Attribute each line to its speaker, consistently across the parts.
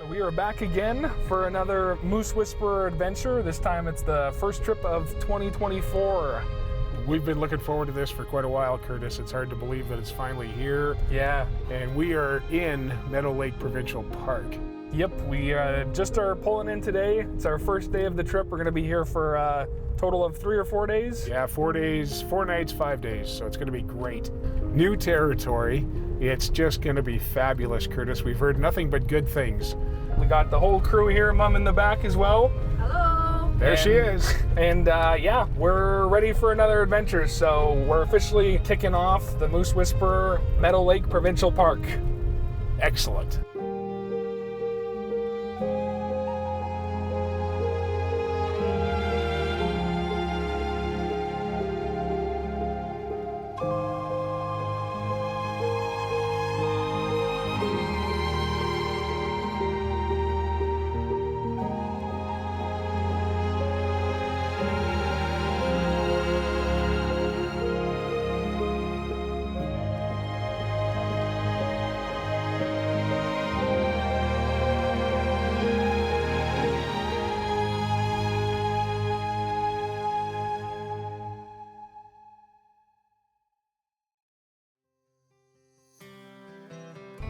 Speaker 1: We are back again for another Moose Whisperer adventure. This time it's the first trip of 2024.
Speaker 2: We've been looking forward to this for quite a while, Curtis. It's hard to believe that it's finally here.
Speaker 1: Yeah.
Speaker 2: And we are in Meadow Lake Provincial Park.
Speaker 1: Yep, we just are pulling in today. It's our first day of the trip. We're going to be here for a total of 3 or 4 days.
Speaker 2: Yeah, 4 days, 4 nights, 5 days. So it's going to be great. New territory. It's just going to be fabulous, Curtis. We've heard nothing but good things.
Speaker 1: We got the whole crew here, Mom in the back as well.
Speaker 3: Hello.
Speaker 2: There she is.
Speaker 1: And yeah, we're ready for another adventure. So we're officially kicking off the Moose Whisperer Meadow Lake Provincial Park.
Speaker 2: Excellent.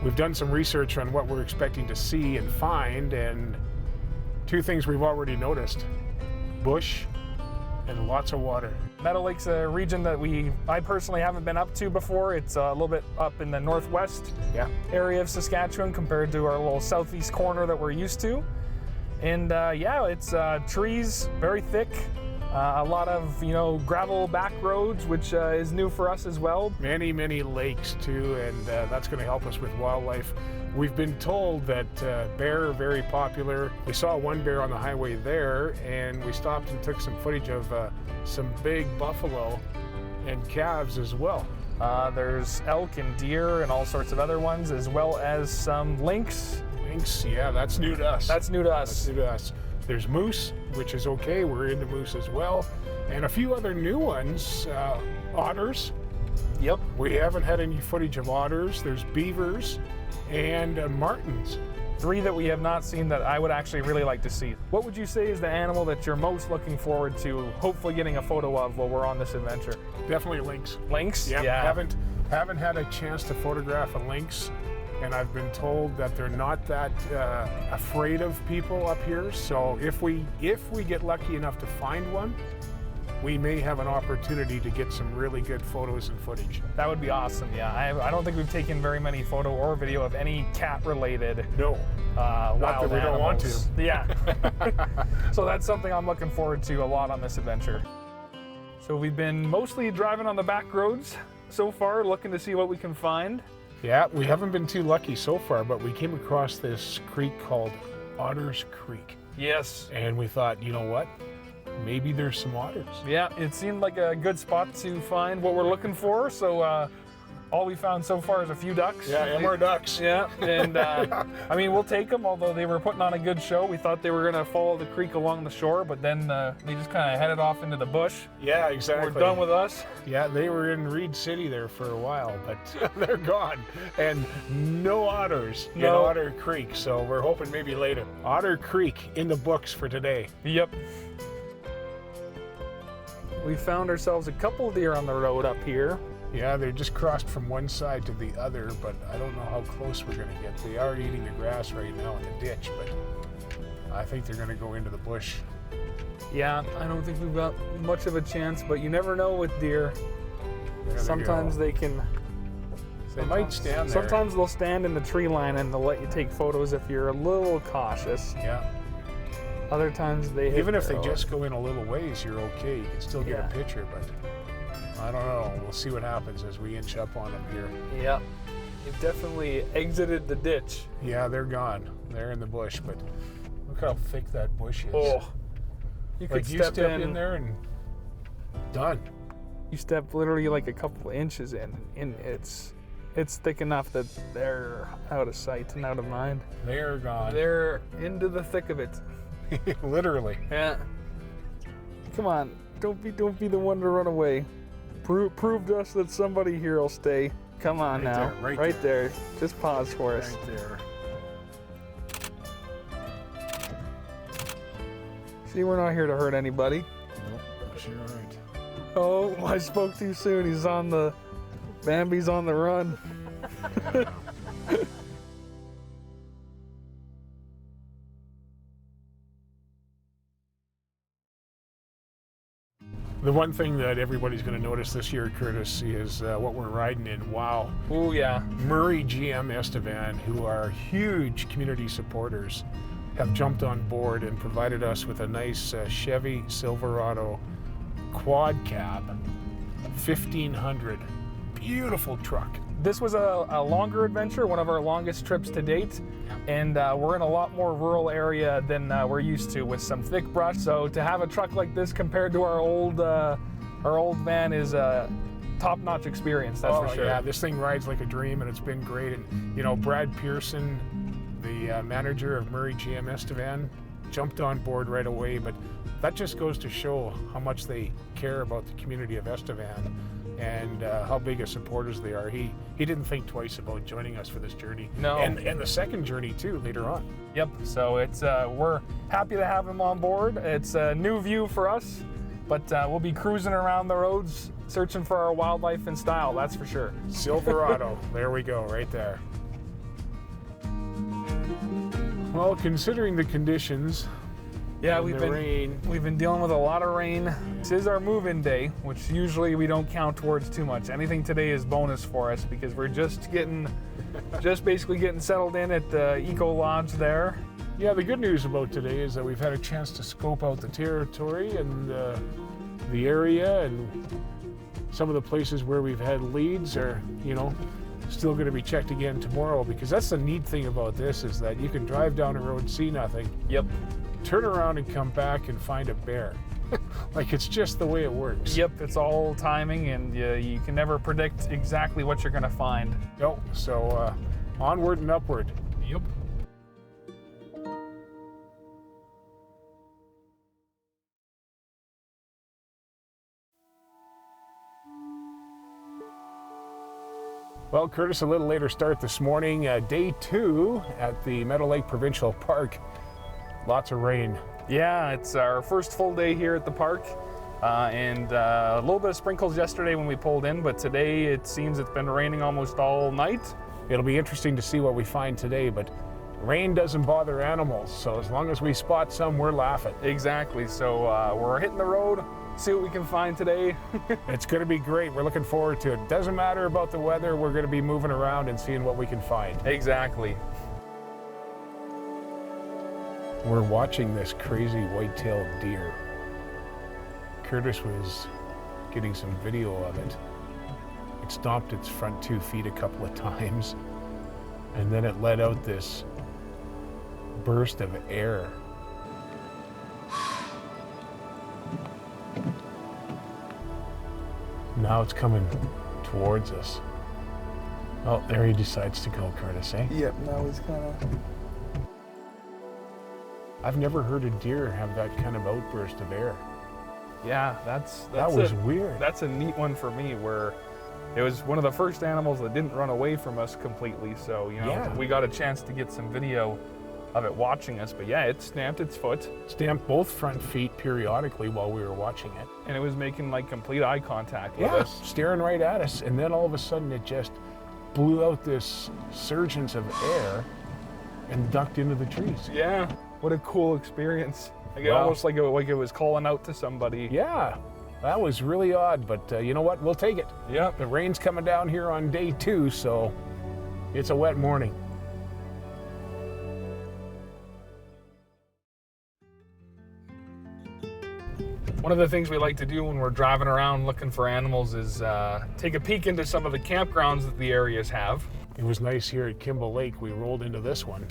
Speaker 2: We've done some research on what we're expecting to see and find, and 2 things we've already noticed: bush and lots of water.
Speaker 1: Meadow Lake's a region that I personally haven't been up to before. It's a little bit up in the northwest area of Saskatchewan compared to our little southeast corner that we're used to. And yeah, it's trees, very thick. A lot of, gravel back roads, which is new for us as well.
Speaker 2: Many, many lakes too, and that's going to help us with wildlife. We've been told that bear are very popular. We saw one bear on the highway there, and we stopped and took some footage of some big buffalo and calves as well.
Speaker 1: There's elk and deer and all sorts of other ones, as well as some lynx.
Speaker 2: Lynx, yeah, that's new to us.
Speaker 1: That's new to us.
Speaker 2: That's new to us. There's moose, which is okay. We're into moose as well. And a few other new ones. Otters.
Speaker 1: Yep.
Speaker 2: We haven't had any footage of otters. There's beavers and martens.
Speaker 1: 3 that we have not seen that I would actually really like to see. What would you say is the animal that you're most looking forward to hopefully getting a photo of while we're on this adventure?
Speaker 2: Definitely lynx.
Speaker 1: Lynx?
Speaker 2: Yeah. Haven't had a chance to photograph a lynx. And I've been told that they're not that afraid of people up here. So if we get lucky enough to find one, we may have an opportunity to get some really good photos and footage.
Speaker 1: That would be awesome. Yeah, I don't think we've taken very many photo or video of any cat-related.
Speaker 2: No, not
Speaker 1: wild
Speaker 2: that we don't want to.
Speaker 1: Yeah. So that's something I'm looking forward to a lot on this adventure. So we've been mostly driving on the back roads so far, looking to see what we can find.
Speaker 2: Yeah, we haven't been too lucky so far, but we came across this creek called Otters Creek.
Speaker 1: Yes.
Speaker 2: And we thought, you know what? Maybe there's some otters.
Speaker 1: Yeah, it seemed like a good spot to find what we're looking for. So all we found so far is a few ducks.
Speaker 2: Yeah, more ducks.
Speaker 1: Yeah, and I mean, we'll take them, although they were putting on a good show. We thought they were going to follow the creek along the shore, but then they just kind of headed off into the bush.
Speaker 2: Yeah, exactly.
Speaker 1: We're done with us.
Speaker 2: Yeah, they were in Reed City there for a while, but they're gone. And no otters in Otter Creek, so we're hoping maybe later. Otter Creek in the books for today.
Speaker 1: Yep. We found ourselves a couple deer on the road up here.
Speaker 2: Yeah, they're just crossed from one side to the other, but I don't know how close we're going to get. They are eating the grass right now in the ditch, but I think they're going to go into the bush.
Speaker 1: Yeah, I don't think we've got much of a chance, but you never know with deer. Sometimes they can...
Speaker 2: They might stand there.
Speaker 1: Sometimes they'll stand in the tree line and they'll let you take photos if you're a little cautious.
Speaker 2: Yeah.
Speaker 1: Other times they
Speaker 2: Even if they just go in a little ways, you're okay. You can still get a picture, but I don't know. We'll see what happens as we inch up on them here.
Speaker 1: Yeah. They've definitely exited the ditch.
Speaker 2: Yeah, they're gone. They're in the bush, but look how thick that bush is.
Speaker 1: Oh. You could
Speaker 2: step in there and done.
Speaker 1: You step literally like a couple inches in, and it's thick enough that they're out of sight and out of mind.
Speaker 2: They're gone.
Speaker 1: They're into the thick of it.
Speaker 2: Literally.
Speaker 1: Yeah. Come on, don't be the one to run away. Prove to us that somebody here will stay. Come on now.
Speaker 2: Right
Speaker 1: there. Just pause for us.
Speaker 2: Right there.
Speaker 1: See, we're not here to hurt anybody.
Speaker 2: Nope, sure right.
Speaker 1: Oh, I spoke too soon. He's on the... Bambi's on the run.
Speaker 2: The one thing that everybody's going to notice this year, Curtis, is what we're riding in. Wow.
Speaker 1: Oh, yeah.
Speaker 2: Murray GM Estevan, who are huge community supporters, have jumped on board and provided us with a nice Chevy Silverado quad cab, 1500. Beautiful truck.
Speaker 1: This was a longer adventure, one of our longest trips to date. And we're in a lot more rural area than we're used to, with some thick brush. So to have a truck like this compared to our old van is a top-notch experience, that's for sure.
Speaker 2: Yeah, this thing rides like a dream, and it's been great. And you know, Brad Pearson, the manager of Murray GM Estevan, jumped on board right away. But that just goes to show how much they care about the community of Estevan and how big of supporters they are. He didn't think twice about joining us for this journey.
Speaker 1: No.
Speaker 2: And the second journey too, later on.
Speaker 1: Yep, so it's we're happy to have him on board. It's a new view for us, but we'll be cruising around the roads, searching for our wildlife and style, that's for sure.
Speaker 2: Silverado, there we go, right there. Well, considering the conditions,
Speaker 1: yeah,
Speaker 2: and
Speaker 1: we've been dealing with a lot of rain. This is our move-in day, which usually we don't count towards too much. Anything today is bonus for us because we're just basically getting settled in at the Eco Lodge there.
Speaker 2: Yeah, the good news about today is that we've had a chance to scope out the territory and the area, and some of the places where we've had leads are, you know, still going to be checked again tomorrow, because that's the neat thing about this, is that you can drive down a road, see nothing.
Speaker 1: Yep.
Speaker 2: Turn around and come back and find a bear. Like, it's just the way it works.
Speaker 1: Yep, it's all timing, and you can never predict exactly what you're going to find.
Speaker 2: No, so onward and upward.
Speaker 1: Yep.
Speaker 2: Well, Curtis, a little later start this morning, day 2 at the Meadow Lake Provincial Park. Lots of rain.
Speaker 1: Yeah, it's our first full day here at the park, and a little bit of sprinkles yesterday when we pulled in, but today it seems it's been raining almost all night.
Speaker 2: It'll be interesting to see what we find today, but rain doesn't bother animals, so as long as we spot some, we're laughing.
Speaker 1: Exactly, so we're hitting the road, see what we can find today.
Speaker 2: It's going to be great. We're looking forward to it. Doesn't matter about the weather, we're going to be moving around and seeing what we can find.
Speaker 1: Exactly.
Speaker 2: We're watching this crazy white-tailed deer. Curtis was getting some video of it. It stomped its front 2 feet a couple of times, and then it let out this burst of air. Now it's coming towards us. Oh, there he decides to go, Curtis, eh?
Speaker 1: Yep, now he's kind of...
Speaker 2: I've never heard a deer have that kind of outburst of air.
Speaker 1: Yeah,
Speaker 2: that was weird.
Speaker 1: That's a neat one for me, where it was one of the first animals that didn't run away from us completely. So, you know,
Speaker 2: yeah,
Speaker 1: we got a chance to get some video of it watching us. But yeah, it stamped its foot.
Speaker 2: Stamped both front feet periodically while we were watching it.
Speaker 1: And it was making like complete eye contact with
Speaker 2: us.
Speaker 1: us.
Speaker 2: Staring right at us. And then all of a sudden it just blew out this surgence of air and ducked into the trees.
Speaker 1: Yeah, what a cool experience. Like, almost like it was calling out to somebody.
Speaker 2: Yeah, that was really odd, but you know what? We'll take it.
Speaker 1: Yeah.
Speaker 2: The rain's coming down here on day 2, so it's a wet morning.
Speaker 1: One of the things we like to do when we're driving around looking for animals is take a peek into some of the campgrounds that the areas have.
Speaker 2: It was nice here at Meadow Lake. We rolled into this one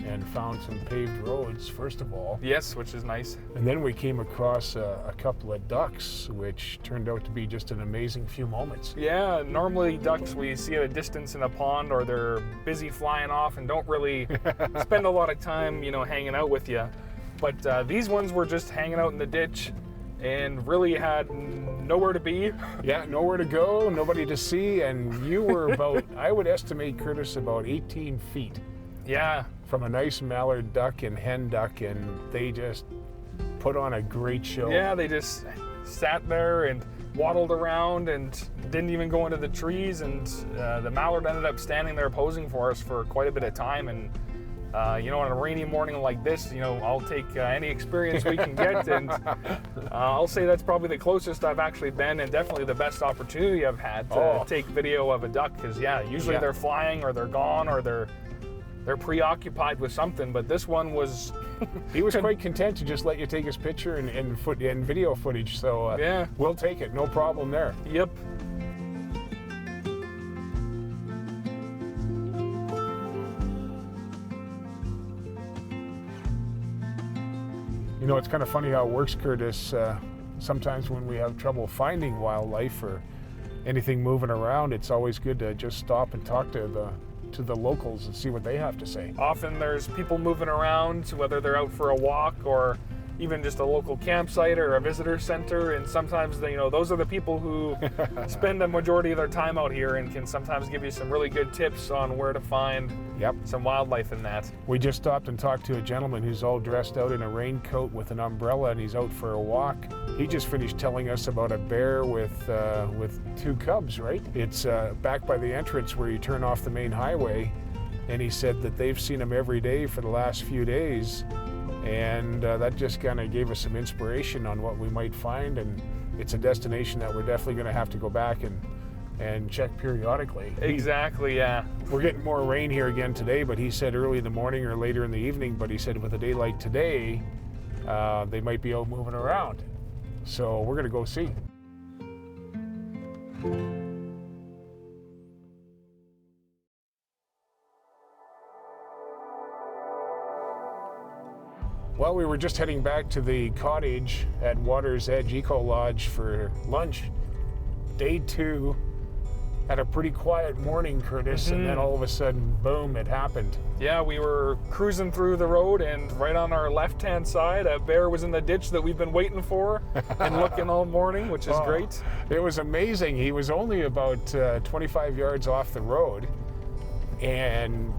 Speaker 2: and found some paved roads, first of all.
Speaker 1: Yes, which is nice.
Speaker 2: And then we came across a couple of ducks, which turned out to be just an amazing few moments.
Speaker 1: Yeah, normally ducks we see at a distance in a pond, or they're busy flying off and don't really spend a lot of time, you know, hanging out with you. But these ones were just hanging out in the ditch and really had nowhere to be.
Speaker 2: Yeah, nowhere to go, nobody to see, and you were about, I would estimate, Curtis, about 18 feet.
Speaker 1: Yeah.
Speaker 2: From a nice mallard duck and hen duck, and they just put on a great show.
Speaker 1: Yeah, they just sat there and waddled around and didn't even go into the trees, and the mallard ended up standing there posing for us for quite a bit of time. And you know, on a rainy morning like this, you know, I'll take any experience we can get, and I'll say that's probably the closest I've actually been, and definitely the best opportunity I've had to take video of a duck, because usually they're flying or they're gone or they're preoccupied with something, but this one was
Speaker 2: he was quite content to just let you take his picture and video footage, so we'll take it, no problem there.
Speaker 1: Yep.
Speaker 2: You know, it's kind of funny how it works, Curtis. Sometimes when we have trouble finding wildlife or anything moving around, it's always good to just stop and talk to the locals and see what they have to say.
Speaker 1: Often there's people moving around, whether they're out for a walk or even just a local campsite or a visitor center, and sometimes those are the people who spend the majority of their time out here and can sometimes give you some really good tips on where to find some wildlife in that.
Speaker 2: We just stopped and talked to a gentleman who's all dressed out in a raincoat with an umbrella, and he's out for a walk. He just finished telling us about a bear with 2 cubs, right? It's back by the entrance where you turn off the main highway, and he said that they've seen him every day for the last few days. And that just kind of gave us some inspiration on what we might find, and it's a destination that we're definitely going to have to go back and check periodically.
Speaker 1: Exactly, yeah.
Speaker 2: We're getting more rain here again today, but he said early in the morning or later in the evening, but he said with a day like today, they might be out moving around. So we're going to go see. Well, we were just heading back to the cottage at Water's Edge Eco Lodge for lunch. Day 2. Had a pretty quiet morning, Curtis, and then all of a sudden, boom, it happened.
Speaker 1: Yeah, we were cruising through the road, and right on our left-hand side, a bear was in the ditch that we've been waiting for and looking all morning, which is great.
Speaker 2: It was amazing. He was only about 25 yards off the road, and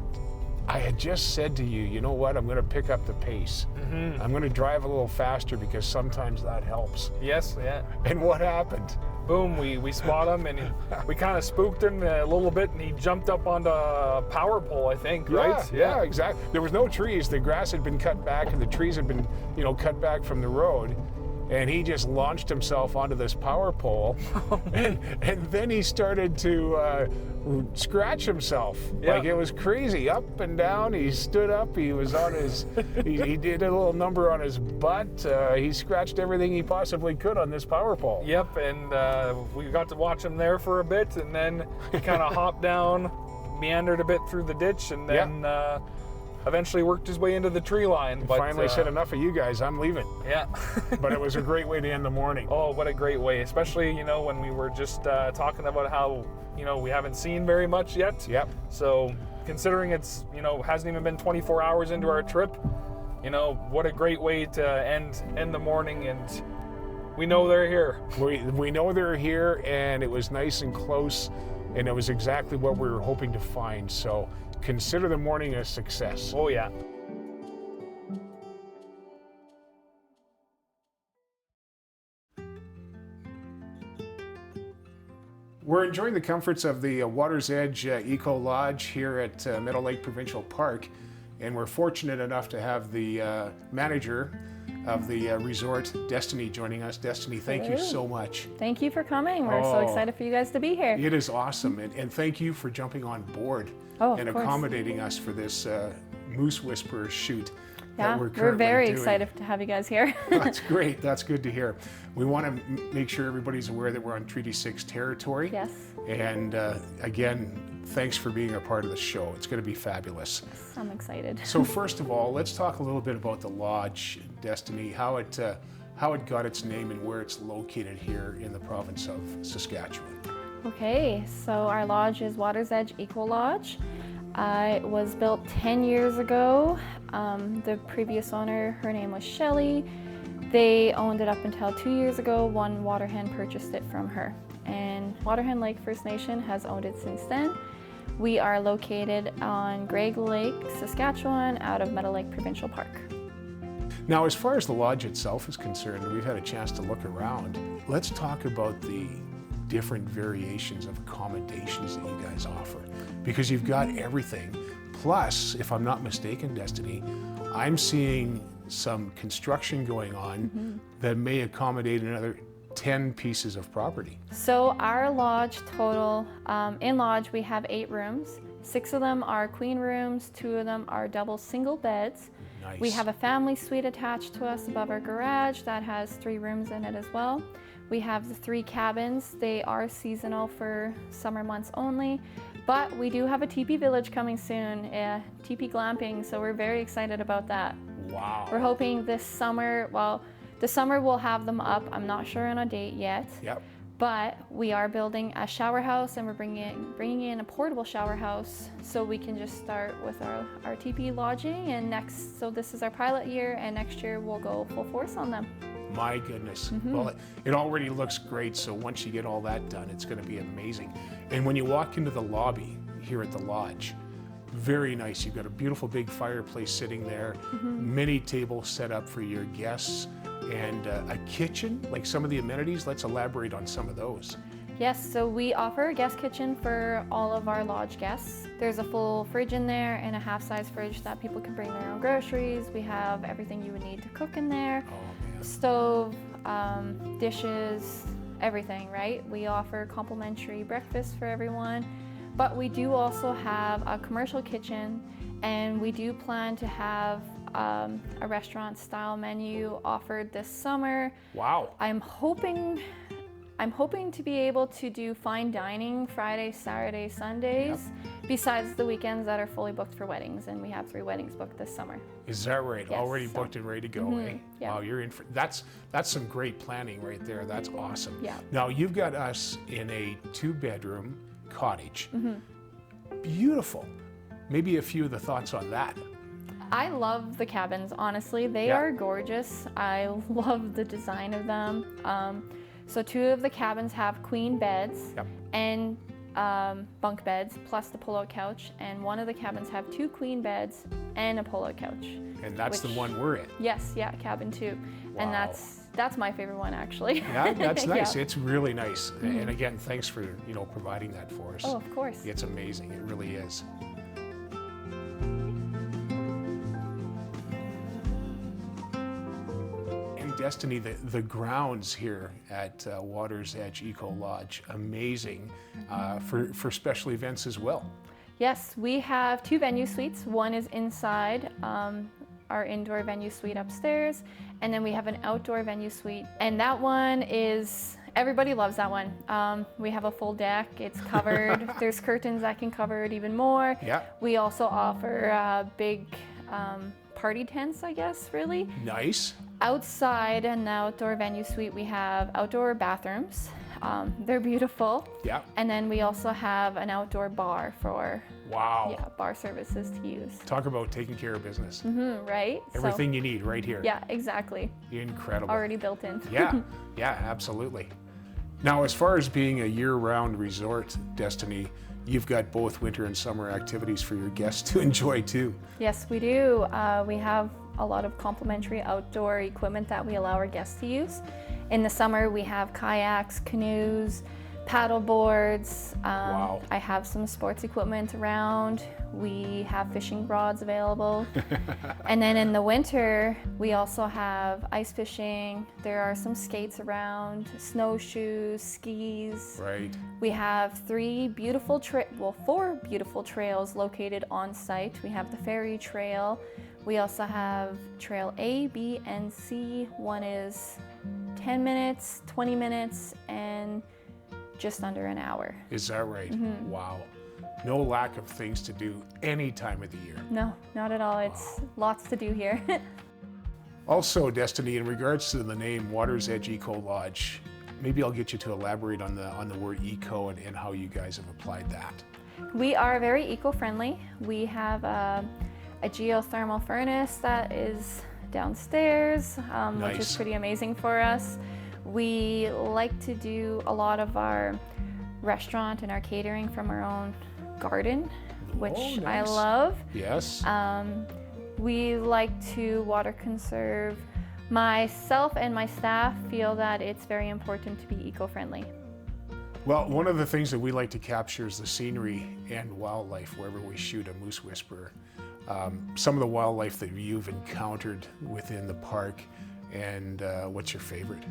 Speaker 2: I had just said to you, you know what, I'm going to pick up the pace. I'm going to drive a little faster because sometimes that helps.
Speaker 1: Yes, yeah.
Speaker 2: And what happened?
Speaker 1: Boom, we spot him, and we kind of spooked him a little bit, and he jumped up onto a power pole, I think, right?
Speaker 2: Yeah, exactly. There was no trees. The grass had been cut back, and the trees had been, cut back from the road. And he just launched himself onto this power pole, and then he started to scratch himself. Like it was crazy, up and down. He stood up. He was on his. he did a little number on his butt. He scratched everything he possibly could on this power pole.
Speaker 1: Yep, and we got to watch him there for a bit, and then he kind of hopped down, meandered a bit through the ditch, and then. Eventually worked his way into the tree line. But
Speaker 2: finally said, enough of you guys, I'm leaving.
Speaker 1: Yeah.
Speaker 2: But it was a great way to end the morning.
Speaker 1: Oh, what a great way, especially, when we were just talking about how, we haven't seen very much yet.
Speaker 2: Yep.
Speaker 1: So considering it's, hasn't even been 24 hours into our trip, what a great way to end the morning, and we know they're here.
Speaker 2: We know they're here, and it was nice and close, and it was exactly what we were hoping to find. So consider the morning a success.
Speaker 1: Oh, yeah.
Speaker 2: We're enjoying the comforts of the Water's Edge Eco Lodge here at Meadow Lake Provincial Park, and we're fortunate enough to have the manager of the resort, Destiny, joining us. Destiny, thank you so much.
Speaker 3: Thank you for coming. We're so excited for you guys to be here.
Speaker 2: It is awesome, and thank you for jumping on board and accommodating us for this Moose Whisperer shoot.
Speaker 3: Yeah, we're very excited to have you guys here.
Speaker 2: That's great. That's good to hear. We want to make sure everybody's aware that we're on Treaty 6 territory.
Speaker 3: Yes.
Speaker 2: And again, thanks for being a part of the show. It's going to be fabulous.
Speaker 3: I'm excited.
Speaker 2: So first of all, let's talk a little bit about the lodge, Destiny, how it got its name and where it's located here in the province of Saskatchewan.
Speaker 3: Okay, so our lodge is Water's Edge Eco Lodge. It was built 10 years ago. The previous owner, her name was Shelley. They owned it up until 2 years ago. One waterhen purchased it from her. And Waterhen Lake First Nation has owned it since then. We are located on Meadow Lake, Saskatchewan, out of Meadow Lake Provincial Park.
Speaker 2: Now, as far as the lodge itself is concerned, we've had a chance to look around. Let's talk about the different variations of accommodations that you guys offer, because you've got everything. Plus, if I'm not mistaken, Destiny, I'm seeing some construction going on that may accommodate another 10 pieces of property.
Speaker 3: So our lodge total, in lodge we have 8 rooms. 6 of them are queen rooms, 2 of them are double single beds.
Speaker 2: Nice.
Speaker 3: We have a family suite attached to us above our garage that has 3 rooms in it as well. We have the 3 cabins. They are seasonal for summer months only, but we do have a teepee village coming soon, teepee glamping, so we're very excited about that.
Speaker 2: Wow.
Speaker 3: We're hoping this summer, well, the summer we'll have them up. I'm not sure on a date yet.
Speaker 2: Yep.
Speaker 3: But we are building a shower house, and we're bringing in a portable shower house so we can just start with our teepee lodging. And so this is our pilot year, and next year we'll go full force on them.
Speaker 2: My goodness. Well, it already looks great, so once you get all that done, it's going to be amazing. And when you walk into the lobby here at the lodge, very nice. You've got a beautiful big fireplace sitting there, many tables set up for your guests, and a kitchen, like some of the amenities. Let's elaborate on some of those.
Speaker 3: Yes, so we offer a guest kitchen for all of our lodge guests. There's a full fridge in there and a half-size fridge that people can bring their own groceries. We have everything you would need to cook in there.
Speaker 2: Oh, man.
Speaker 3: Stove, dishes, everything, right? We offer complimentary breakfast for everyone, but we do also have a commercial kitchen, and we do plan to have a restaurant style menu offered this summer.
Speaker 2: Wow.
Speaker 3: I'm hoping to be able to do fine dining Friday, Saturday, Sundays, besides the weekends that are fully booked for weddings, and we have 3 weddings booked this summer.
Speaker 2: Is that right?
Speaker 3: Yes,
Speaker 2: Already booked and ready to go, eh?
Speaker 3: Yeah.
Speaker 2: Wow, you're in for that's some great planning right there. That's awesome.
Speaker 3: Yeah.
Speaker 2: Now you've got us in a 2-bedroom cottage. Beautiful. Maybe a few of the thoughts on that.
Speaker 3: I love the cabins, honestly. They are gorgeous. I love the design of them. So 2 of the cabins have queen beds and bunk beds, plus the pull-out couch, and 1 of the cabins have 2 queen beds and a pull-out couch.
Speaker 2: And that's the one we're in.
Speaker 3: Yes, yeah, cabin 2.
Speaker 2: Wow.
Speaker 3: And that's my favorite one, actually.
Speaker 2: Yeah, that's nice.
Speaker 3: Yeah.
Speaker 2: It's really nice. And again, thanks for providing that for us.
Speaker 3: Oh, of course.
Speaker 2: It's amazing. It really is. Destiny, the grounds here at Water's Edge Eco Lodge, amazing for special events as well.
Speaker 3: Yes, we have 2 venue suites. One is inside our indoor venue suite upstairs, and then we have an outdoor venue suite, and that one is, everybody loves that one. We have a full deck, it's covered. There's curtains that can cover it even more.
Speaker 2: Yeah.
Speaker 3: We also offer big party tents, I guess, really.
Speaker 2: Nice.
Speaker 3: Outside in the outdoor venue suite, we have outdoor bathrooms. They're beautiful.
Speaker 2: Yeah.
Speaker 3: And then we also have an outdoor bar for bar services to use.
Speaker 2: Talk about taking care of business.
Speaker 3: Right?
Speaker 2: Everything you need right here.
Speaker 3: Yeah, exactly.
Speaker 2: Incredible.
Speaker 3: Already built in.
Speaker 2: Yeah, absolutely. Now, as far as being a year-round resort, Destiny, you've got both winter and summer activities for your guests to enjoy too.
Speaker 3: Yes, we do. We have a lot of complimentary outdoor equipment that we allow our guests to use. In the summer, we have kayaks, canoes, paddle boards.
Speaker 2: Wow.
Speaker 3: I have some sports equipment around. We have fishing rods available. And then in the winter, we also have ice fishing. There are some skates around, snowshoes, skis.
Speaker 2: Right.
Speaker 3: We have 4 beautiful trails located on site. We have the ferry trail. We also have trail A, B, and C. One is 10 minutes, 20 minutes, and just under an hour.
Speaker 2: Is that right? Wow. No lack of things to do any time of the year.
Speaker 3: No, not at all. It's lots to do here.
Speaker 2: Also, Destiny, in regards to the name Water's Edge Eco Lodge, maybe I'll get you to elaborate on the word eco and how you guys have applied that.
Speaker 3: We are very eco-friendly. We have a geothermal furnace that is downstairs, which is pretty amazing for us. We like to do a lot of our restaurant and our catering from our own garden, which I love.
Speaker 2: Yes.
Speaker 3: We like to water conserve. Myself and my staff feel that it's very important to be eco-friendly.
Speaker 2: Well, one of the things that we like to capture is the scenery and wildlife wherever we shoot a moose whisperer. Some of the wildlife that you've encountered within the park, and what's your favorite?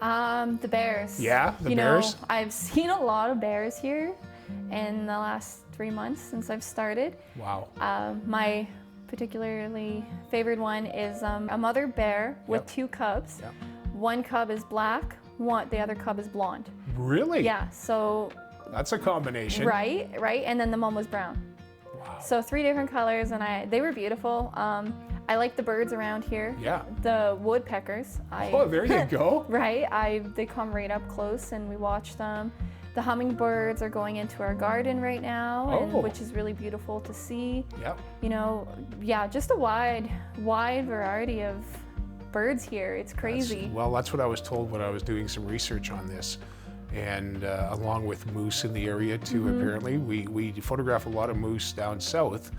Speaker 3: The bears.
Speaker 2: Yeah, the
Speaker 3: you
Speaker 2: bears?
Speaker 3: know, I've seen a lot of bears here in the last 3 months since I've started.
Speaker 2: Wow.
Speaker 3: My particularly favorite one is a mother bear with
Speaker 2: Yep.
Speaker 3: 2 cubs.
Speaker 2: Yep.
Speaker 3: One cub is black, the other cub is blonde.
Speaker 2: Really?
Speaker 3: Yeah, so
Speaker 2: That's a combination.
Speaker 3: right, and then the mom was brown.
Speaker 2: Wow.
Speaker 3: So 3 different colors, and they were beautiful. I like the birds around here.
Speaker 2: Yeah.
Speaker 3: The woodpeckers.
Speaker 2: Oh, there you go.
Speaker 3: Right, they come right up close and we watch them. The hummingbirds are going into our garden right now, and,
Speaker 2: Oh.
Speaker 3: which is really beautiful to see.
Speaker 2: Yep.
Speaker 3: You know, yeah, just a wide variety of birds here. It's crazy.
Speaker 2: That's what I was told when I was doing some research on this. And along with moose in the area too, apparently. We photograph a lot of moose down south,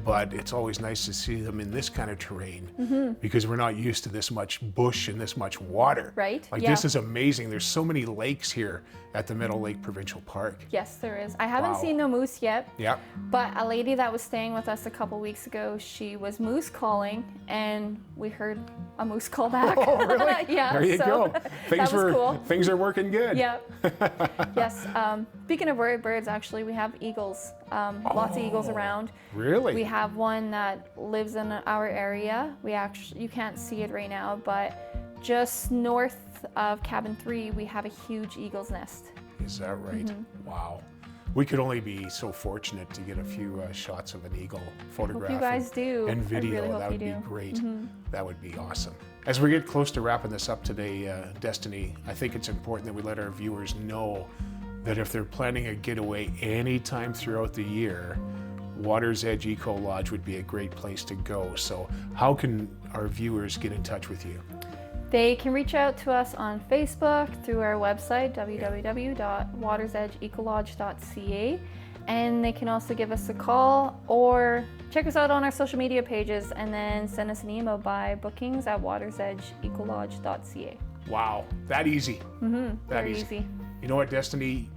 Speaker 2: but it's always nice to see them in this kind of terrain because we're not used to this much bush and this much water.
Speaker 3: Right,
Speaker 2: Like
Speaker 3: yeah.
Speaker 2: this is amazing. There's so many lakes here at the Meadow Lake Provincial Park.
Speaker 3: Yes, there is. I haven't
Speaker 2: Wow.
Speaker 3: seen no moose yet,
Speaker 2: Yeah.
Speaker 3: but a lady that was staying with us a couple weeks ago, she was moose calling, and we heard a moose call back.
Speaker 2: Oh, really?
Speaker 3: Yeah.
Speaker 2: There you
Speaker 3: so
Speaker 2: go.
Speaker 3: that was cool.
Speaker 2: Things are working good.
Speaker 3: Yeah. Yes. Speaking of birds, actually, we have eagles. Lots of eagles around.
Speaker 2: Really?
Speaker 3: We have one that lives in our area. You can't see it right now, but just north of cabin 3, we have a huge eagle's nest.
Speaker 2: Is that right? Wow. We could only be so fortunate to get a few shots of an eagle photograph.
Speaker 3: Hope you guys do.
Speaker 2: And
Speaker 3: I
Speaker 2: video.
Speaker 3: really hope
Speaker 2: That would
Speaker 3: you
Speaker 2: be
Speaker 3: do.
Speaker 2: great. That would be awesome. As we get close to wrapping this up today, Destiny, I think it's important that we let our viewers know that if they're planning a getaway anytime throughout the year, Water's Edge Eco Lodge would be a great place to go. So how can our viewers get in touch with you?
Speaker 3: They can reach out to us on Facebook through our website, www.watersedgeecolodge.ca, and they can also give us a call or check us out on our social media pages and then send us an email by bookings@watersedgeecolodge.ca.
Speaker 2: Wow, that easy. That
Speaker 3: Very easy.
Speaker 2: You know what, Destiny?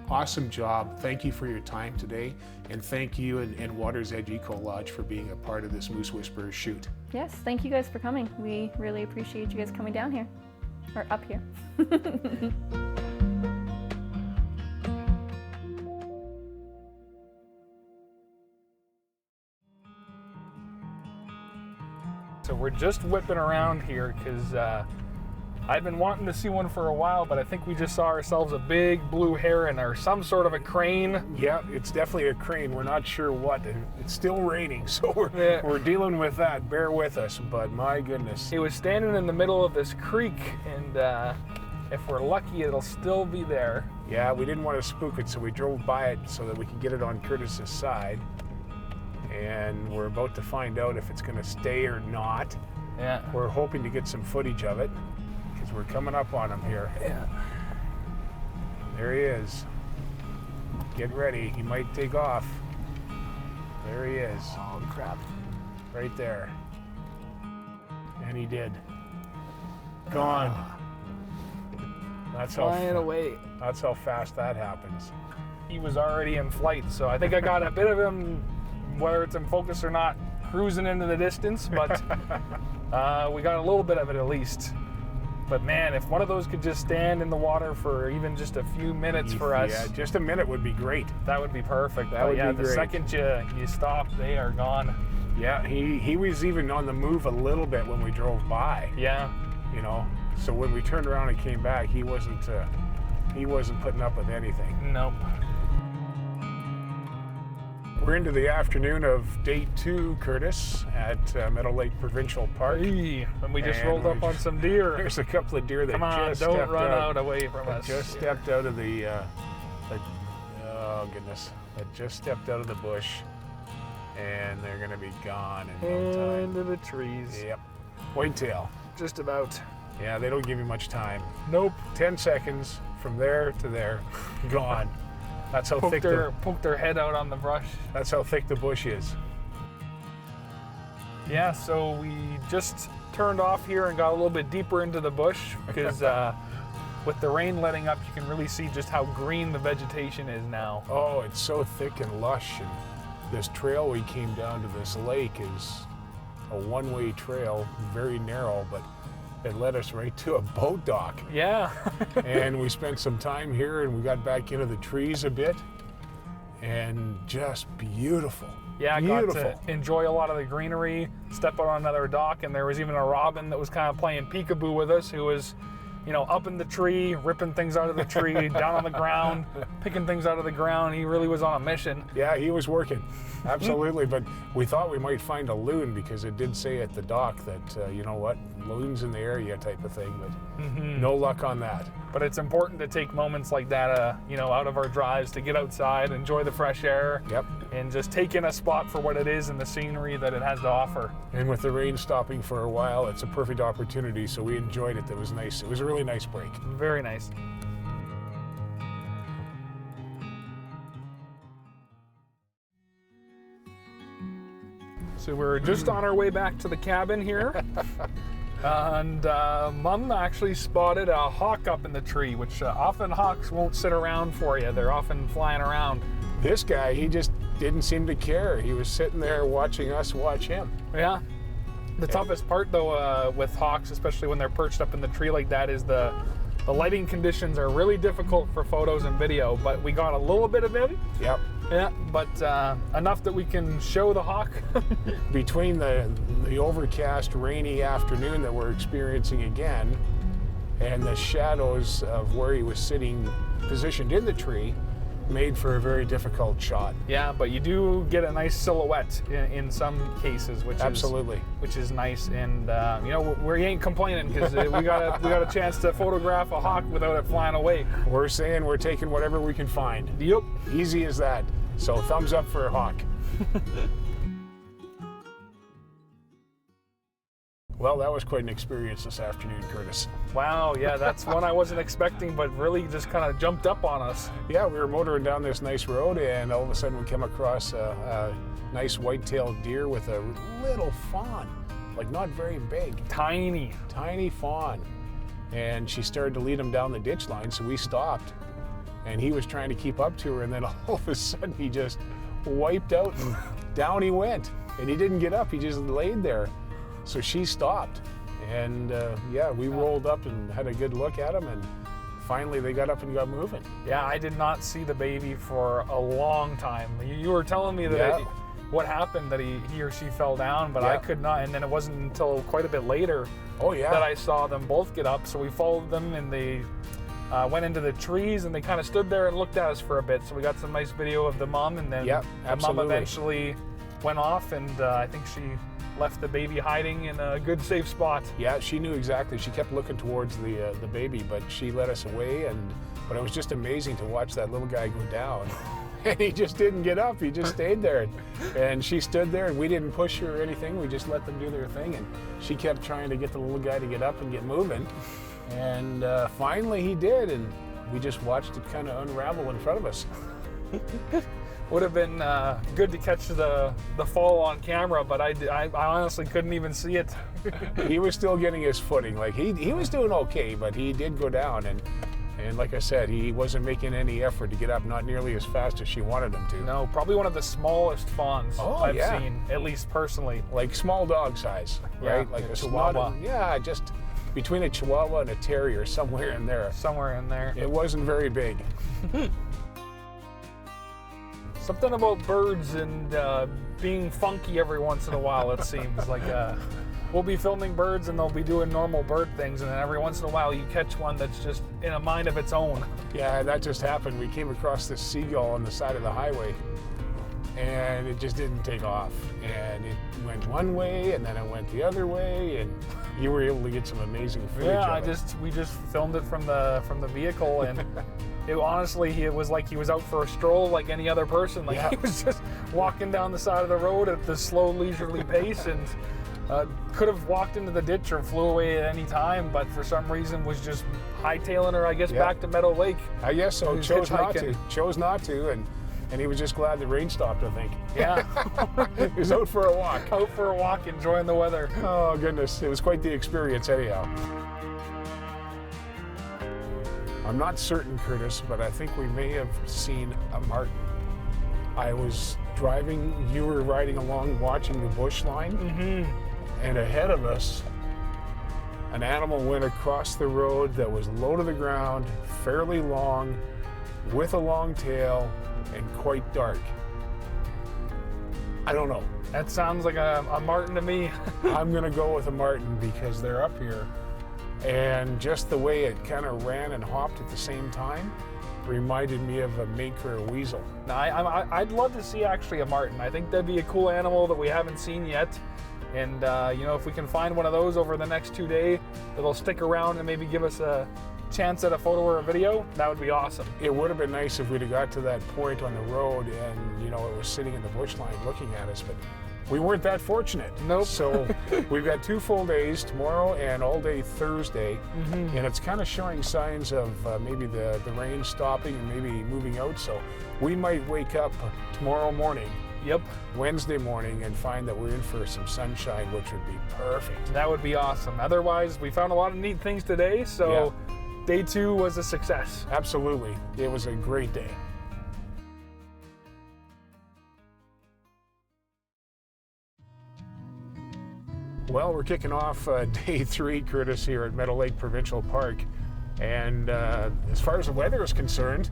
Speaker 2: Awesome job. Thank you for your time today. And thank you and Water's Edge Eco Lodge for being a part of this Moose Whisperer shoot.
Speaker 3: Yes, thank you guys for coming. We really appreciate you guys coming down here, or up here.
Speaker 1: So we're just whipping around here because I've been wanting to see one for a while, but I think we just saw ourselves a big blue heron or some sort of a crane.
Speaker 2: Yeah, it's definitely a crane. We're not sure what. It's still raining, so
Speaker 1: Yeah.
Speaker 2: we're dealing with that. Bear with us, but my goodness.
Speaker 1: It was standing in the middle of this creek, and if we're lucky, it'll still be there.
Speaker 2: Yeah, we didn't want to spook it, so we drove by it so that we could get it on Curtis's side. And we're about to find out if it's going to stay or not.
Speaker 1: Yeah.
Speaker 2: We're hoping to get some footage of it because we're coming up on him here.
Speaker 1: Yeah.
Speaker 2: There he is. Get ready. He might take off. There he is.
Speaker 1: Oh crap.
Speaker 2: Right there. And he did. Gone. That's
Speaker 1: Flying
Speaker 2: how
Speaker 1: away.
Speaker 2: That's how fast that happens.
Speaker 1: He was already in flight, so I think I got a bit of him, whether it's in focus or not, cruising into the distance, but we got a little bit of it at least. But man, if one of those could just stand in the water for even just a few minutes for us,
Speaker 2: Yeah, just a minute would be great.
Speaker 1: that would be perfect.
Speaker 2: That would be
Speaker 1: the
Speaker 2: great.
Speaker 1: second you stop, they are gone.
Speaker 2: Yeah, he was even on the move a little bit when we drove by.
Speaker 1: Yeah.
Speaker 2: You know, so when we turned around and came back, he wasn't putting up with anything.
Speaker 1: Nope.
Speaker 2: We're into the afternoon of day 2, Curtis, at Meadow Lake Provincial Park.
Speaker 1: Hey, and we just
Speaker 2: And
Speaker 1: rolled up on some deer.
Speaker 2: There's a couple of deer that
Speaker 1: Come on,
Speaker 2: just
Speaker 1: don't
Speaker 2: stepped
Speaker 1: run
Speaker 2: out.
Speaker 1: out away from
Speaker 2: That
Speaker 1: us.
Speaker 2: just stepped out of the, oh goodness, that just stepped out of the bush, and they're gonna be gone in no time.
Speaker 1: Into the trees.
Speaker 2: Yep, whitetail.
Speaker 1: Just about.
Speaker 2: Yeah, they don't give you much time.
Speaker 1: Nope.
Speaker 2: 10 seconds from there to there, gone. That's how
Speaker 1: Poked
Speaker 2: thick
Speaker 1: their head out on the brush.
Speaker 2: that's how thick the bush is.
Speaker 1: Yeah, so we just turned off here and got a little bit deeper into the bush because with the rain letting up, you can really see just how green the vegetation is now.
Speaker 2: Oh, it's so thick and lush. And this trail we came down to this lake is a one-way trail, very narrow, but it led us right to a boat dock.
Speaker 1: Yeah.
Speaker 2: And we spent some time here and we got back into the trees a bit, and just beautiful.
Speaker 1: Yeah, I
Speaker 2: beautiful.
Speaker 1: got to enjoy a lot of the greenery, step out on another dock, and there was even a robin that was kind of playing peekaboo with us, who was, you know, up in the tree, ripping things out of the tree, down on the ground, picking things out of the ground. He really was on a mission.
Speaker 2: Yeah, he was working, absolutely. But we thought we might find a loon because it did say at the dock that, you know what, loons in the area type of thing, but no luck on that.
Speaker 1: But it's important to take moments like that, you know, out of our drives to get outside, enjoy the fresh air,
Speaker 2: Yep.
Speaker 1: and just take in a spot for what it is and the scenery that it has to offer.
Speaker 2: And with the rain stopping for a while, it's a perfect opportunity, so we enjoyed it. It was nice. It was a really nice break.
Speaker 1: Very nice. So we're just on our way back to the cabin here. And Mom actually spotted a hawk up in the tree, which often hawks won't sit around for you. They're often flying around.
Speaker 2: This guy, he just didn't seem to care. He was sitting there watching us watch him.
Speaker 1: Yeah. The toughest part, though, with hawks, especially when they're perched up in the tree like that, is the lighting conditions are really difficult for photos and video, but we got a little bit of it.
Speaker 2: Yep.
Speaker 1: Yeah, but enough that we can show the hawk.
Speaker 2: Between the overcast, rainy afternoon that we're experiencing again, and the shadows of where he was sitting positioned in the tree, made for a very difficult shot.
Speaker 1: Yeah, but you do get a nice silhouette in some cases, which
Speaker 2: Absolutely.
Speaker 1: which is nice. And you know, we ain't complaining because we got a chance to photograph a hawk without it flying away.
Speaker 2: We're saying we're taking whatever we can find.
Speaker 1: Yep.
Speaker 2: Easy as that. So thumbs up for a hawk. Well, that was quite an experience this afternoon, Curtis.
Speaker 1: Wow, yeah, that's one I wasn't expecting, but really just kind of jumped up on us.
Speaker 2: Yeah, we were motoring down this nice road, and all of a sudden we came across a nice white-tailed deer with a little fawn, like not very big.
Speaker 1: Tiny
Speaker 2: fawn. And she started to lead him down the ditch line, so we stopped. And he was trying to keep up to her, and then all of a sudden he just wiped out and down he went. And he didn't get up, he just laid there. So she stopped, and yeah, we rolled up and had a good look at him, and finally they got up and got moving.
Speaker 1: Yeah, I did not see the baby for a long time. You were telling me that what happened, that he or she fell down, but I could not, and then it wasn't until quite a bit later that I saw them both get up. So we followed them, and they went into the trees, and they kind of stood there and looked at us for a bit. So we got some nice video of the mom, and then the mom eventually went off, and I think she left the baby hiding in a good safe spot.
Speaker 2: Yeah, she knew exactly. She kept looking towards the baby, but she led us away. But it was just amazing to watch that little guy go down. And he just didn't get up. He just stayed there. And she stood there, and we didn't push her or anything. We just let them do their thing. And she kept trying to get the little guy to get up and get moving. And finally he did, and we just watched it kind of unravel in front of us.
Speaker 1: Would have been good to catch the fall on camera, but I honestly couldn't even see it.
Speaker 2: He was still getting his footing. Like he was doing okay, but he did go down, and like I said, he wasn't making any effort to get up, not nearly as fast as she wanted him to.
Speaker 1: No, probably one of the smallest fawns I've seen, at least personally.
Speaker 2: Like small dog size, right? Like a
Speaker 1: Chihuahua.
Speaker 2: Just between a Chihuahua and a Terrier, somewhere in there.
Speaker 1: Somewhere in there.
Speaker 2: It wasn't very big.
Speaker 1: Something about birds and being funky every once in a while, it seems. Like we'll be filming birds and they'll be doing normal bird things, and then every once in a while you catch one that's just in a mind of its own. Yeah,
Speaker 2: that just happened. We came across this seagull on the side of the highway, and it just didn't take off. And it went one way, and then it went the other way, and you were able to get some amazing footage of it. We just filmed it from the vehicle, and it was like he was out for a stroll like any other person. Like he was just walking down the side of the road at the slow, leisurely pace, and could have walked into the ditch or flew away at any time, but for some reason was just hightailing her, I guess, back to Meadow Lake. I guess so. Chose not to, and and he was just glad the rain stopped, I think.
Speaker 1: Yeah.
Speaker 2: He was out for a walk.
Speaker 1: Out for a walk, enjoying the weather.
Speaker 2: Oh, goodness. It was quite the experience anyhow. I'm not certain, Curtis, but I think we may have seen a marten. I was driving, you were riding along watching the bush line, and ahead of us, an animal went across the road that was low to the ground, fairly long, with a long tail, and quite dark. I don't know.
Speaker 1: That sounds like a marten to me.
Speaker 2: I'm going to go with a marten because they're up here. And just the way it kind of ran and hopped at the same time reminded me of a mink or a weasel.
Speaker 1: Now, I'd love to see actually a marten. I think that'd be a cool animal that we haven't seen yet. And, you know, if we can find one of those over the next 2 days, that'll stick around and maybe give us a chance at a photo or a video, that would be awesome.
Speaker 2: It would have been nice if we'd have got to that point on the road and, you know, it was sitting in the bush line looking at us, but we weren't that fortunate.
Speaker 1: Nope.
Speaker 2: So we've got 2 full days, tomorrow and all day Thursday, and it's kind of showing signs of maybe the rain stopping and maybe moving out. So we might wake up tomorrow morning, Wednesday morning, and find that we're in for some sunshine, which would be perfect.
Speaker 1: That would be awesome. Otherwise, we found a lot of neat things today, so day 2 was a success.
Speaker 2: Absolutely. It was a great day. Well, we're kicking off day 3, Curtis, here at Meadow Lake Provincial Park. And as far as the weather is concerned,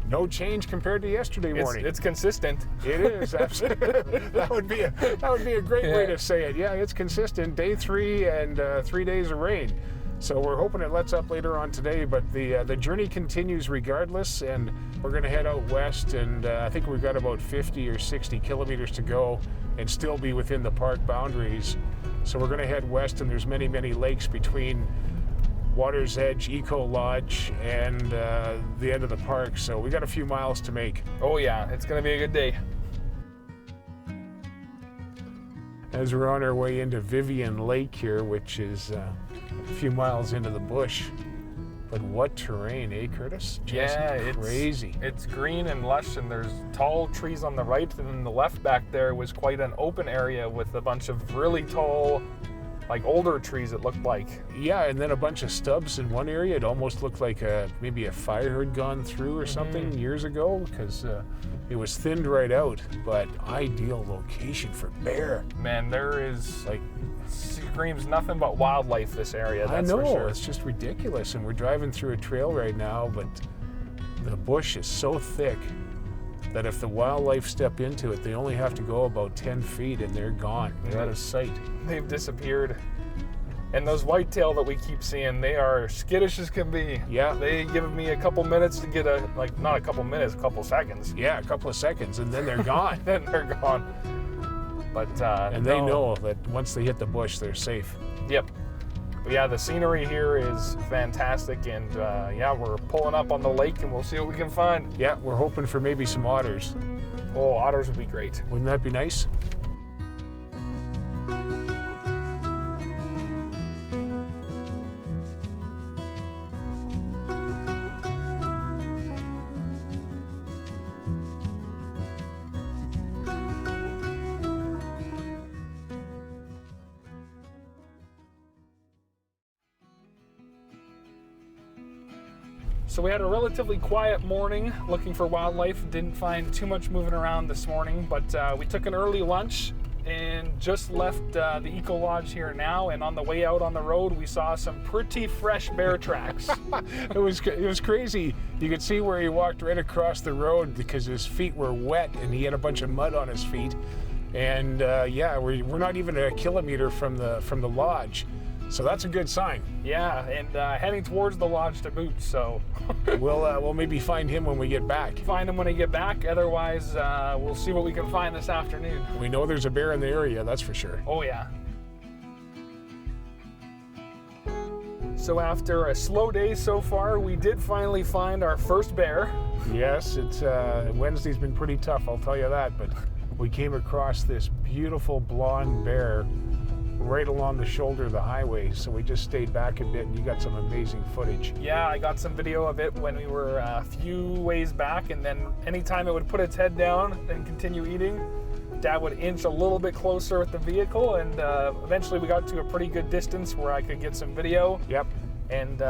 Speaker 2: no change compared to yesterday morning.
Speaker 1: It's consistent.
Speaker 2: It is, absolutely. that would be a great way to say it. Yeah, it's consistent. Day 3 and 3 days of rain. So we're hoping it lets up later on today, but the journey continues regardless, and we're going to head out west, and I think we've got about 50 or 60 kilometers to go and still be within the park boundaries. So we're going to head west, and there's many, many lakes between Water's Edge Eco Lodge and the end of the park, so we got a few miles to make.
Speaker 1: Oh yeah, it's going to be a good day.
Speaker 2: As we're on our way into Vivian Lake here, which is a few miles into the bush. But what terrain, eh, Curtis? Just crazy.
Speaker 1: It's green and lush, and there's tall trees on the right, and then the left back there was quite an open area with a bunch of really tall, like older trees, it looked like.
Speaker 2: Yeah, and then a bunch of stubs in one area. It almost looked like maybe a fire had gone through or something years ago, because it was thinned right out, but ideal location for bear.
Speaker 1: Man, there is like screams nothing but wildlife, this area, that's
Speaker 2: I know,
Speaker 1: for sure.
Speaker 2: It's just ridiculous, and we're driving through a trail right now, but the bush is so thick that if the wildlife step into it, they only have to go about 10 feet and they're gone. They're out of sight.
Speaker 1: They've disappeared. And those whitetail that we keep seeing, they are skittish as can be.
Speaker 2: Yeah.
Speaker 1: They give me a couple minutes to get not a couple minutes, a couple seconds.
Speaker 2: Yeah, a couple of seconds, and then they're gone.
Speaker 1: Then they're gone. But
Speaker 2: and they know that once they hit the bush, they're safe.
Speaker 1: Yep. But yeah, the scenery here is fantastic, and yeah, we're pulling up on the lake, and we'll see what we can find.
Speaker 2: Yeah, we're hoping for maybe some otters.
Speaker 1: Oh, otters would be great.
Speaker 2: Wouldn't that be nice?
Speaker 1: So we had a relatively quiet morning looking for wildlife. Didn't find too much moving around this morning, but we took an early lunch and just left the Eco Lodge here now. And on the way out on the road, we saw some pretty fresh bear tracks.
Speaker 2: It was crazy. You could see where he walked right across the road because his feet were wet and he had a bunch of mud on his feet. And yeah, we're not even a kilometer from the lodge. So that's a good sign.
Speaker 1: Yeah, and heading towards the lodge to boot, so.
Speaker 2: We'll maybe find him when we get back.
Speaker 1: Find him when I get back, otherwise we'll see what we can find this afternoon.
Speaker 2: We know there's a bear in the area, that's for sure.
Speaker 1: Oh yeah. So after a slow day so far, we did finally find our first bear.
Speaker 2: Yes, it's Wednesday's been pretty tough, I'll tell you that, but we came across this beautiful blonde bear right along the shoulder of the highway. So we just stayed back a bit, and you got some amazing footage.
Speaker 1: Yeah, I got some video of it when we were a few ways back, and then anytime it would put its head down and continue eating, Dad would inch a little bit closer with the vehicle, and eventually we got to a pretty good distance where I could get some video.
Speaker 2: Yep.
Speaker 1: And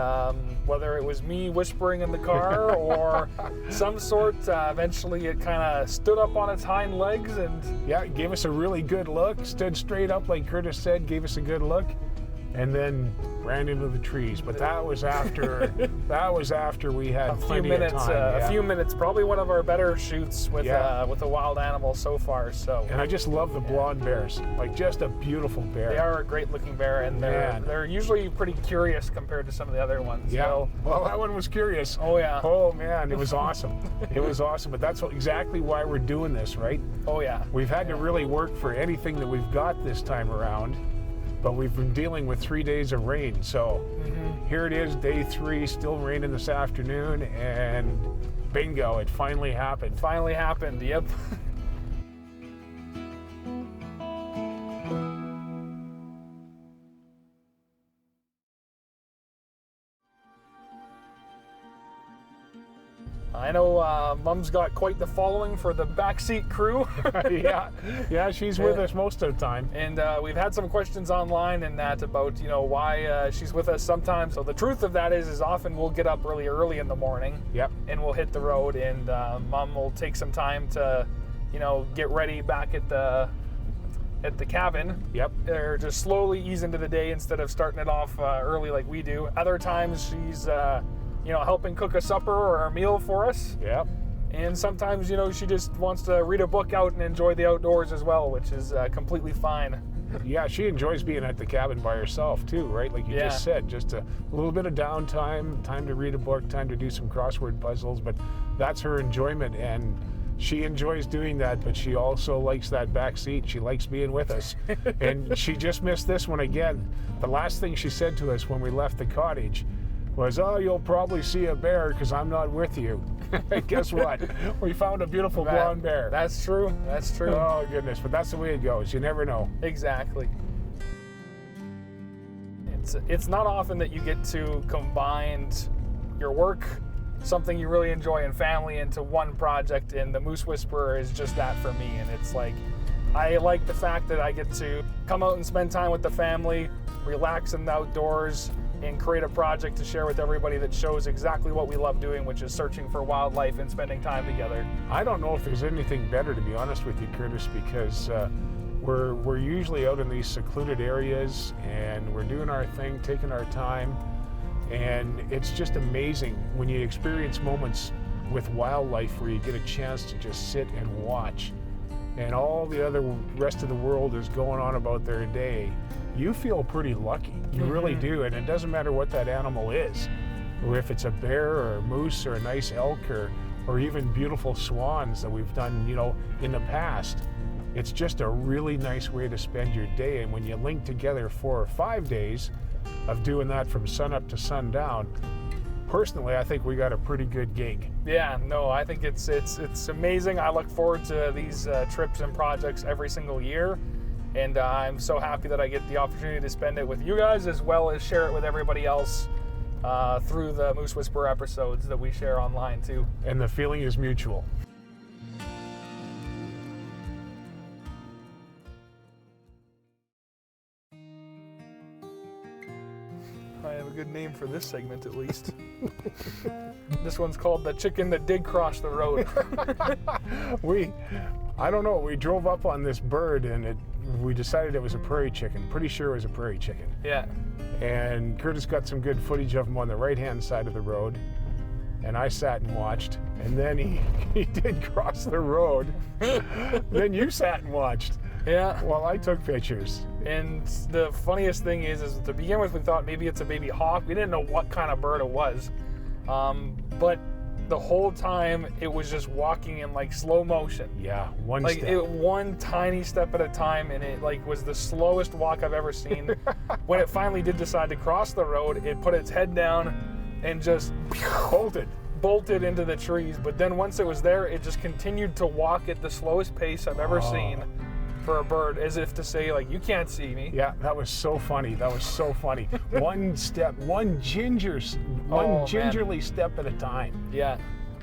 Speaker 1: whether it was me whispering in the car or some sort, eventually it kind of stood up on its hind legs and...
Speaker 2: Yeah, it gave us a really good look, stood straight up like Curtis said, gave us a good look, and then ran into the trees. But that was after we had plenty of time.
Speaker 1: A few minutes, probably one of our better shoots with a wild animal so far. So.
Speaker 2: And I just love the blonde bears, like just a beautiful bear.
Speaker 1: They are a great looking bear, and they're usually pretty curious compared to some of the other ones.
Speaker 2: Yeah.
Speaker 1: So.
Speaker 2: Well, that one was curious.
Speaker 1: Oh yeah.
Speaker 2: Oh man, it was awesome. It was awesome. But that's exactly why we're doing this, right?
Speaker 1: Oh yeah.
Speaker 2: We've had to really work for anything that we've got this time around. But we've been dealing with 3 days of rain, so here it is, day 3, still raining this afternoon, and bingo, it finally happened.
Speaker 1: Finally happened, yep. I know Mom's got quite the following for the backseat crew.
Speaker 2: yeah, she's with us most of the time.
Speaker 1: And we've had some questions online and that about, why she's with us sometimes. So the truth of that is often we'll get up really early in the morning.
Speaker 2: Yep.
Speaker 1: And we'll hit the road, and Mom will take some time to, get ready back at the cabin.
Speaker 2: Yep.
Speaker 1: Or just slowly ease into the day instead of starting it off early like we do. Other times she's helping cook a supper or a meal for us.
Speaker 2: Yep.
Speaker 1: And sometimes, she just wants to read a book out and enjoy the outdoors as well, which is completely fine.
Speaker 2: Yeah, she enjoys being at the cabin by herself too, right? Like you just said, just a little bit of downtime, time to read a book, time to do some crossword puzzles, but that's her enjoyment, and she enjoys doing that, but she also likes that back seat. She likes being with us. And she just missed this one again. The last thing she said to us when we left the cottage was, "Oh, you'll probably see a bear because I'm not with you." Guess what? We found a beautiful blonde bear.
Speaker 1: That's true. That's true.
Speaker 2: Oh, goodness. But that's the way it goes. You never know.
Speaker 1: Exactly. It's not often that you get to combine your work, something you really enjoy, and family into one project, and the Moose Whisperer is just that for me. And it's like, I like the fact that I get to come out and spend time with the family, relax in the outdoors, and create a project to share with everybody that shows exactly what we love doing, which is searching for wildlife and spending time together.
Speaker 2: I don't know if there's anything better, to be honest with you, Curtis, because we're usually out in these secluded areas, and we're doing our thing, taking our time, and it's just amazing when you experience moments with wildlife where you get a chance to just sit and watch, and all the other rest of the world is going on about their day. You feel pretty lucky. You really do. And it doesn't matter what that animal is, or if it's a bear or a moose or a nice elk or even beautiful swans that we've done, in the past. It's just a really nice way to spend your day. And when you link together 4 or 5 days of doing that from sunup to sundown, personally, I think we got a pretty good gig.
Speaker 1: Yeah, no, I think it's amazing. I look forward to these trips and projects every single year. And I'm so happy that I get the opportunity to spend it with you guys, as well as share it with everybody else through the Moose Whisperer episodes that we share online too.
Speaker 2: And the feeling is mutual.
Speaker 1: I have a good name for this segment, at least. This one's called The Chicken That Did Cross the Road.
Speaker 2: I don't know, we drove up on this bird, and we decided it was a prairie chicken. Pretty sure it was a prairie chicken.
Speaker 1: Yeah.
Speaker 2: And Curtis got some good footage of him on the right-hand side of the road, and I sat and watched, and then he did cross the road. Then you sat and watched.
Speaker 1: Yeah.
Speaker 2: While I took pictures.
Speaker 1: And the funniest thing is to begin with, we thought maybe it's a baby hawk. We didn't know what kind of bird it was. But the whole time it was just walking in like slow motion.
Speaker 2: Yeah, one
Speaker 1: like
Speaker 2: step.
Speaker 1: One tiny step at a time, and it like was the slowest walk I've ever seen. When it finally did decide to cross the road, it put its head down and just bolted into the trees. But then once it was there, it just continued to walk at the slowest pace I've ever seen. for a bird, as if to say, like, you can't see me.
Speaker 2: Yeah, that was so funny. That was so funny. One step, one gingerly step at a time.
Speaker 1: Yeah.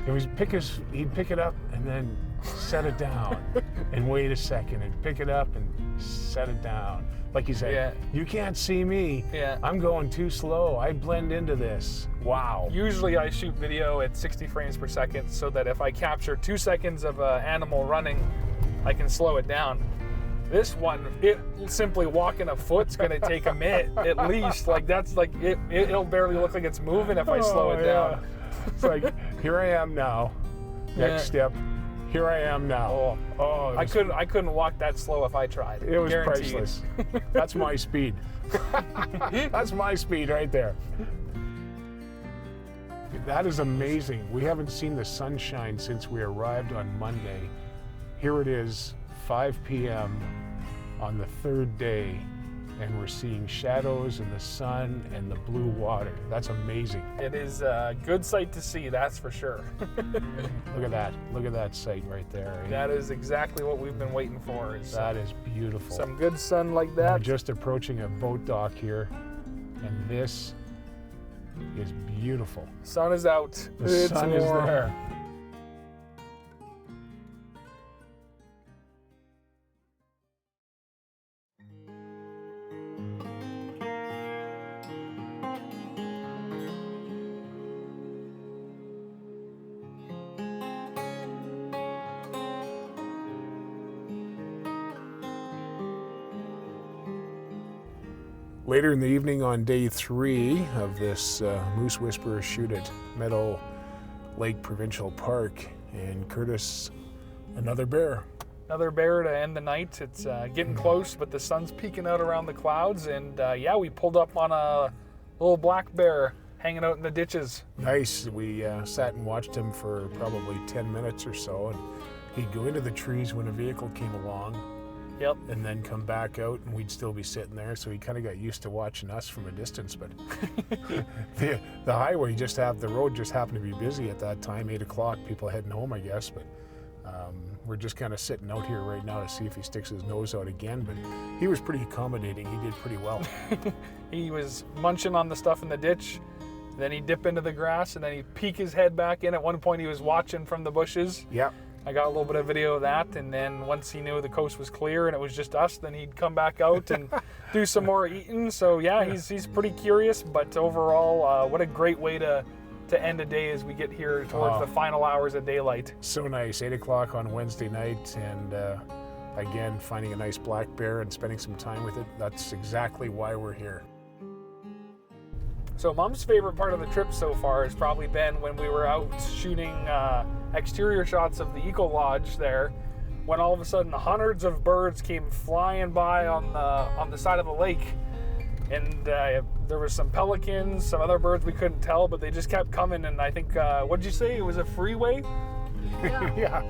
Speaker 2: He'd pick it up and then set it down and wait a second and pick it up and set it down. Like you said, you can't see me.
Speaker 1: Yeah.
Speaker 2: I'm going too slow. I blend into this. Wow.
Speaker 1: Usually I shoot video at 60 frames per second so that if I capture 2 seconds of an animal running, I can slow it down. This one, it simply walking a foot's gonna take a minute at least. Like that's like it'll barely look like it's moving if I slow it down.
Speaker 2: It's like, here I am now. Next step. Here I am now.
Speaker 1: I couldn't walk that slow if I tried.
Speaker 2: It was
Speaker 1: Guaranteed.
Speaker 2: priceless. That's my speed. That's my speed right there. That is amazing. We haven't seen the sunshine since we arrived on Monday. Here it is, 5 p.m. on the third day, and we're seeing shadows and the sun and the blue water. That's amazing.
Speaker 1: It is a good sight to see, that's for sure.
Speaker 2: Look at that. Look at that sight right there.
Speaker 1: That is exactly what we've been waiting for.
Speaker 2: That is beautiful.
Speaker 1: Some good sun like that.
Speaker 2: We're just approaching a boat dock here, and this is beautiful.
Speaker 1: Sun is out.
Speaker 2: The sun is there. Later in the evening on day 3 of this Moose Whisperer shoot at Meadow Lake Provincial Park, and Curtis, another bear.
Speaker 1: Another bear to end the night. It's getting close, but the sun's peeking out around the clouds, and yeah, we pulled up on a little black bear hanging out in the ditches.
Speaker 2: Nice. We sat and watched him for probably 10 minutes or so, and he'd go into the trees when a vehicle came along.
Speaker 1: Yep.
Speaker 2: And then come back out, and we'd still be sitting there. So he kind of got used to watching us from a distance. But the highway the road just happened to be busy at that time, 8 o'clock. People heading home, I guess. But we're just kind of sitting out here right now to see if he sticks his nose out again. But he was pretty accommodating. He did pretty well.
Speaker 1: He was munching on the stuff in the ditch. Then he'd dip into the grass, and then he'd peek his head back in. At one point, he was watching from the bushes.
Speaker 2: Yep.
Speaker 1: I got a little bit of video of that, and then once he knew the coast was clear and it was just us, then he'd come back out and do some more eating. So yeah, he's pretty curious, but overall, what a great way to end a day as we get here towards the final hours of daylight.
Speaker 2: So nice. 8 o'clock on Wednesday night, and again, finding a nice black bear and spending some time with it. That's exactly why we're here.
Speaker 1: So Mom's favorite part of the trip so far has probably been when we were out shooting exterior shots of the Eco Lodge there, when all of a sudden hundreds of birds came flying by on the side of the lake, and there was some pelicans, some other birds we couldn't tell, but they just kept coming. And I think what'd you say? It was a freeway?
Speaker 2: Yeah.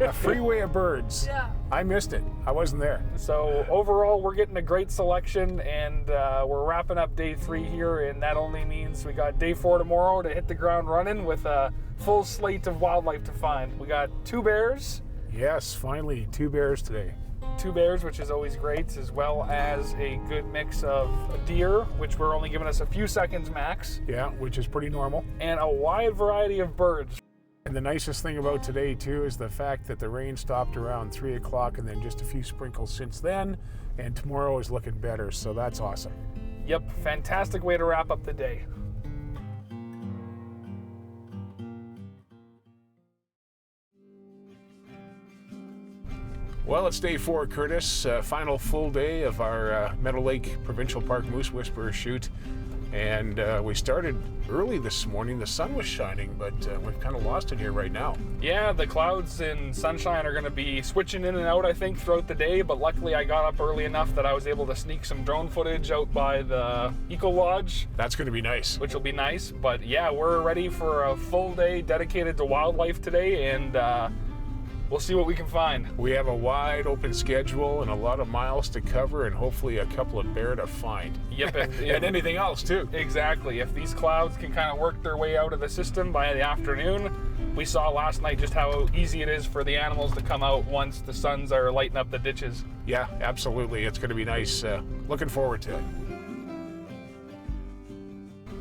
Speaker 2: A freeway of birds.
Speaker 3: Yeah.
Speaker 2: I missed it. I wasn't there.
Speaker 1: So overall, we're getting a great selection, and we're wrapping up day 3 here, and that only means we got day 4 tomorrow to hit the ground running with a full slate of wildlife to find. We got 2 bears.
Speaker 2: Yes, finally 2 bears today.
Speaker 1: 2 bears, which is always great, as well as a good mix of deer, which we're only giving us a few seconds max.
Speaker 2: Yeah, which is pretty normal.
Speaker 1: And a wide variety of birds.
Speaker 2: And the nicest thing about today, too, is the fact that the rain stopped around 3 o'clock and then just a few sprinkles since then, and tomorrow is looking better, so that's awesome.
Speaker 1: Yep, fantastic way to wrap up the day.
Speaker 2: Well, it's day 4, Curtis. Final full day of our Meadow Lake Provincial Park Moose Whisperer shoot. And we started early this morning. The sun was shining, but we've kind of lost it here right now.
Speaker 1: Yeah, the clouds and sunshine are going to be switching in and out, I think, throughout the day. But luckily, I got up early enough that I was able to sneak some drone footage out by the Eco Lodge.
Speaker 2: That's going to be nice.
Speaker 1: Which will be nice. But yeah, we're ready for a full day dedicated to wildlife today. And we'll see what we can find.
Speaker 2: We have a wide open schedule and a lot of miles to cover, and hopefully a couple of bear to find.
Speaker 1: Yep.
Speaker 2: And anything else too.
Speaker 1: Exactly. If these clouds can kind of work their way out of the system by the afternoon, we saw last night just how easy it is for the animals to come out once the suns are lighting up the ditches.
Speaker 2: Yeah, absolutely. It's going to be nice. Looking forward to it.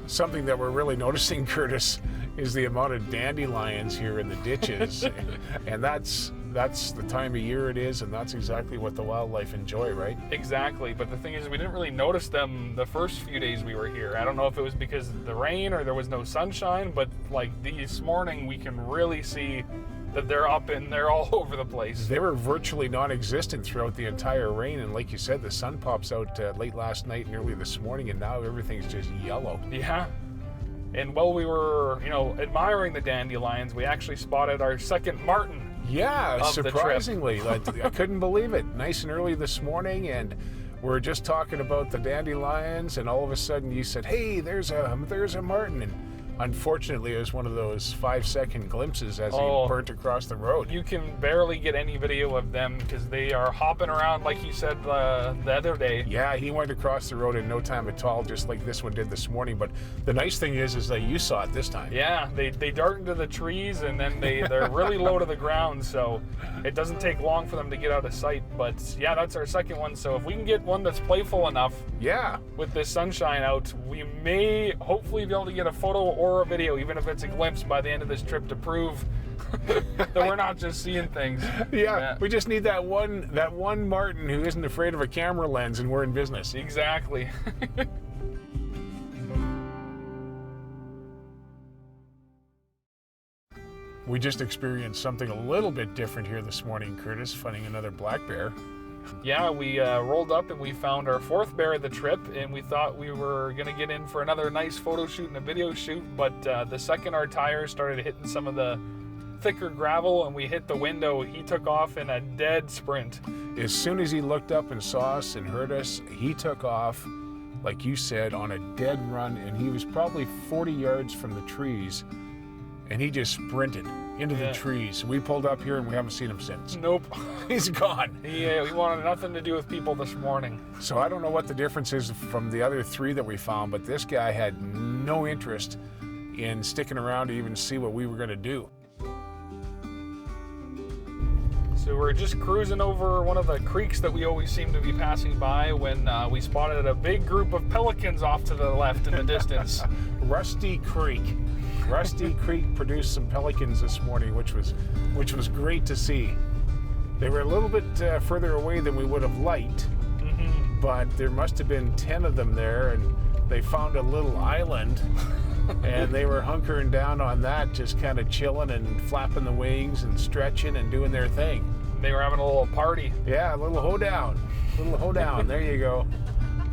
Speaker 2: Something that we're really noticing, Curtis, is the amount of dandelions here in the ditches. And that's the time of year it is, and that's exactly what the wildlife enjoy, right?
Speaker 1: Exactly, but the thing is, we didn't really notice them the first few days we were here. I don't know if it was because of the rain or there was no sunshine, but like this morning we can really see that they're up and they're all over the place.
Speaker 2: They were virtually non-existent throughout the entire rain, and like you said, the sun pops out late last night and early this morning, and now everything's just yellow.
Speaker 1: Yeah. And while we were, admiring the dandelions, we actually spotted our second martin.
Speaker 2: Yeah,
Speaker 1: of
Speaker 2: surprisingly. I couldn't believe it. Nice and early this morning, and we're just talking about the dandelions, and all of a sudden you said, hey, there's a martin. And unfortunately, it was one of those 5-second glimpses as he burnt across the road.
Speaker 1: You can barely get any video of them because they are hopping around, like you said the other day.
Speaker 2: Yeah, he went across the road in no time at all, just like this one did this morning. But the nice thing is that you saw it this time.
Speaker 1: Yeah, they dart into the trees, and then they're really low to the ground, so it doesn't take long for them to get out of sight. But yeah, that's our second one. So if we can get one that's playful enough,
Speaker 2: yeah,
Speaker 1: with this sunshine out, we may hopefully be able to get a photo or a video, even if it's a glimpse by the end of this trip, to prove that we're not just seeing things.
Speaker 2: Yeah, we just need that one martin who isn't afraid of a camera lens, and we're in business.
Speaker 1: Exactly.
Speaker 2: We just experienced something a little bit different here this morning, Curtis, finding another black bear.
Speaker 1: Yeah, we rolled up and we found our fourth bear of the trip, and we thought we were going to get in for another nice photo shoot and a video shoot, but the second our tires started hitting some of the thicker gravel and we hit the window, he took off in a dead sprint.
Speaker 2: As soon as he looked up and saw us and heard us, he took off, like you said, on a dead run, and he was probably 40 yards from the trees, and he just sprinted into the trees. We pulled up here and we haven't seen him since.
Speaker 1: Nope.
Speaker 2: He's gone.
Speaker 1: He wanted nothing to do with people this morning.
Speaker 2: So I don't know what the difference is from the other three that we found, but this guy had no interest in sticking around to even see what we were going to do.
Speaker 1: So we're just cruising over one of the creeks that we always seem to be passing by when we spotted a big group of pelicans off to the left in the distance.
Speaker 2: Rusty Creek produced some pelicans this morning, which was great to see. They were a little bit further away than we would have liked, but there must have been 10 of them there, and they found a little island, and they were hunkering down on that, just kind of chilling and flapping the wings and stretching and doing their thing.
Speaker 1: They were having a little party.
Speaker 2: Yeah, a little hoedown. There you go.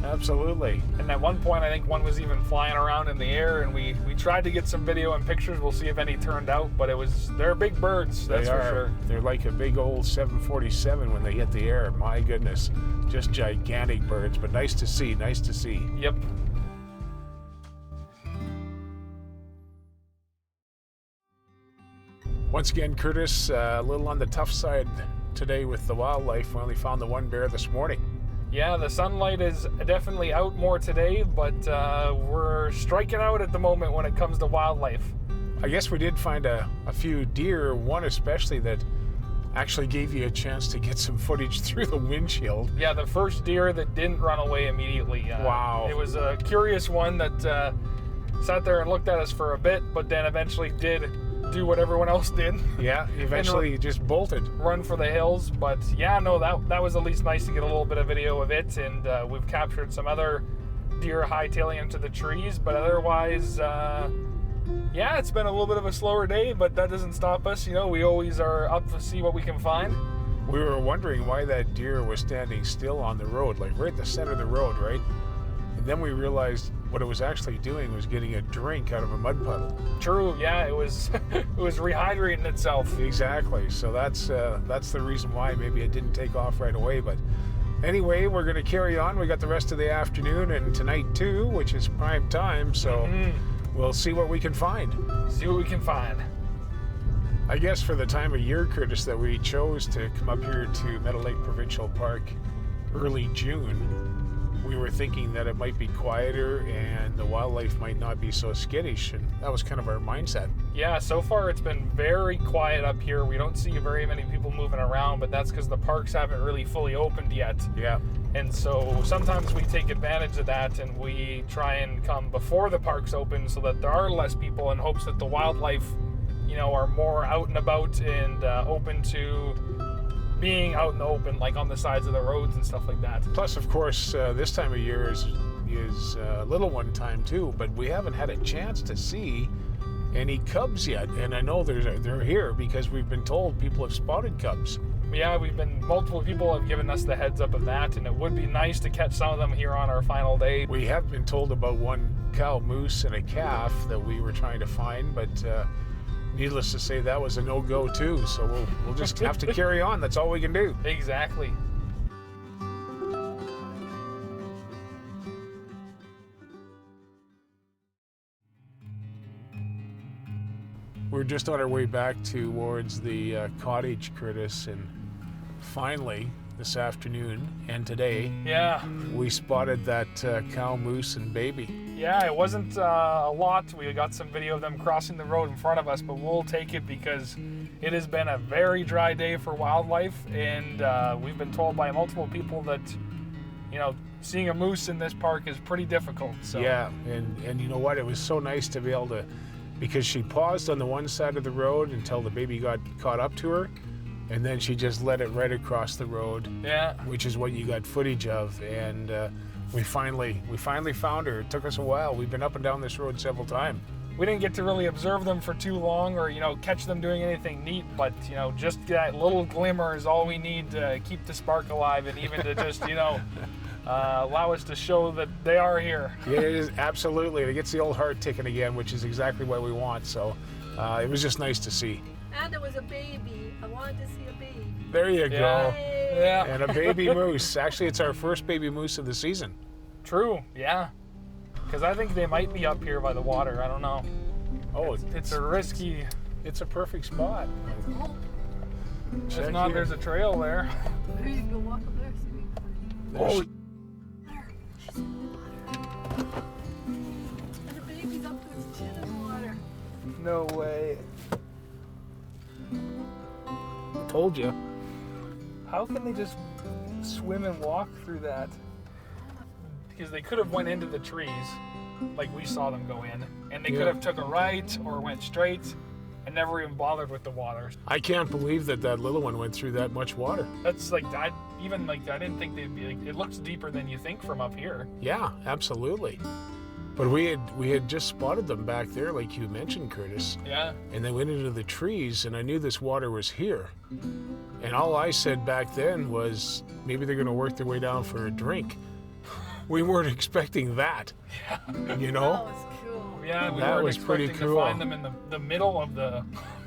Speaker 2: Absolutely.
Speaker 1: And at one point, I think one was even flying around in the air, and we tried to get some video and pictures. We'll see if any turned out, but they're big birds, that's for sure.
Speaker 2: They're like a big old 747 when they hit the air. My goodness, just gigantic birds, but nice to see.
Speaker 1: Yep.
Speaker 2: Once again, Curtis, a little on the tough side today with the wildlife. We only found the one bear this morning.
Speaker 1: Yeah, the sunlight is definitely out more today, but we're striking out at the moment when it comes to wildlife.
Speaker 2: I guess we did find a few deer, one especially that actually gave you a chance to get some footage through the windshield.
Speaker 1: Yeah, the first deer that didn't run away immediately.
Speaker 2: Wow.
Speaker 1: It was a curious one that sat there and looked at us for a bit, but then eventually did do what everyone else did.
Speaker 2: Yeah, eventually just bolted.
Speaker 1: Run for the hills, but yeah, no, that was at least nice to get a little bit of video of it, and we've captured some other deer hightailing into the trees, but otherwise, yeah, it's been a little bit of a slower day, but that doesn't stop us. We always are up to see what we can find.
Speaker 2: We were wondering why that deer was standing still on the road, like right at the center of the road, right? And then we realized what it was actually doing was getting a drink out of a mud puddle.
Speaker 1: True, yeah, it was it was rehydrating itself.
Speaker 2: Exactly. So that's the reason why maybe it didn't take off right away. But anyway, we're going to carry on. We got the rest of the afternoon and tonight too, which is prime time. So we'll see what we can find. I guess for the time of year, Curtis, that we chose to come up here to Meadow Lake Provincial Park early June, we were thinking that it might be quieter and the wildlife might not be so skittish, and that was kind of our mindset.
Speaker 1: Yeah, so far it's been very quiet up here. We don't see very many people moving around, but that's because the parks haven't really fully opened yet.
Speaker 2: Yeah.
Speaker 1: And so sometimes we take advantage of that and we try and come before the parks open so that there are less people, in hopes that the wildlife, are more out and about and open to being out in the open, like on the sides of the roads and stuff like that.
Speaker 2: Plus, of course, this time of year is little one time too, but we haven't had a chance to see any cubs yet. And I know they're here because we've been told people have spotted cubs.
Speaker 1: Yeah, multiple people have given us the heads up of that, and it would be nice to catch some of them here on our final day.
Speaker 2: We have been told about one cow moose and a calf that we were trying to find, but needless to say, that was a no-go too. So we'll just have to carry on. That's all we can do.
Speaker 1: Exactly.
Speaker 2: We're just on our way back towards the cottage, Curtis, and finally this afternoon and today, we spotted that cow, moose, and baby.
Speaker 1: Yeah, it wasn't a lot. We got some video of them crossing the road in front of us, but we'll take it because it has been a very dry day for wildlife, and we've been told by multiple people that, seeing a moose in this park is pretty difficult. So.
Speaker 2: Yeah, and you know what? It was so nice to be able to, because she paused on the one side of the road until the baby got caught up to her, and then she just let it right across the road.
Speaker 1: Yeah.
Speaker 2: Which is what you got footage of, and we finally found her. It took us a while. We've been up and down this road several times.
Speaker 1: We didn't get to really observe them for too long, or catch them doing anything neat, but just that little glimmer is all we need to keep the spark alive, and even to just allow us to show that they are here.
Speaker 2: Yeah, it is, absolutely. It gets the old heart ticking again, which is exactly what we want. So it was just nice to see.
Speaker 4: And there was a baby. I wanted to see a baby.
Speaker 2: There you go.
Speaker 1: Yeah.
Speaker 2: And a baby moose. Actually, it's our first baby moose of the season.
Speaker 1: True, yeah. Because I think they might be up here by the water. I don't know.
Speaker 2: Oh,
Speaker 1: it's a risky.
Speaker 2: It's a perfect spot.
Speaker 1: If not, there's a trail there.
Speaker 4: There you go, walk up there.
Speaker 2: Oh.
Speaker 4: She's in the water. And the baby's up to its chin in the water.
Speaker 1: No way.
Speaker 2: Told you.
Speaker 1: How can they just swim and walk through that? Because they could have went into the trees, like we saw them go in, and they could have took a right or went straight and never even bothered with the water.
Speaker 2: I can't believe that little one went through that much water.
Speaker 1: That's like, I didn't think they'd be like, it looks deeper than you think from up here.
Speaker 2: Yeah, absolutely. But we had just spotted them back there, like you mentioned, Curtis.
Speaker 1: Yeah.
Speaker 2: And they went into the trees, and I knew this water was here. And all I said back then was, maybe they're going to work their way down for a drink. We weren't expecting that.
Speaker 1: Yeah.
Speaker 4: That was cool.
Speaker 1: Yeah, we
Speaker 2: That
Speaker 1: weren't
Speaker 2: was pretty
Speaker 1: expecting
Speaker 2: cool.
Speaker 1: to find them in the middle of the...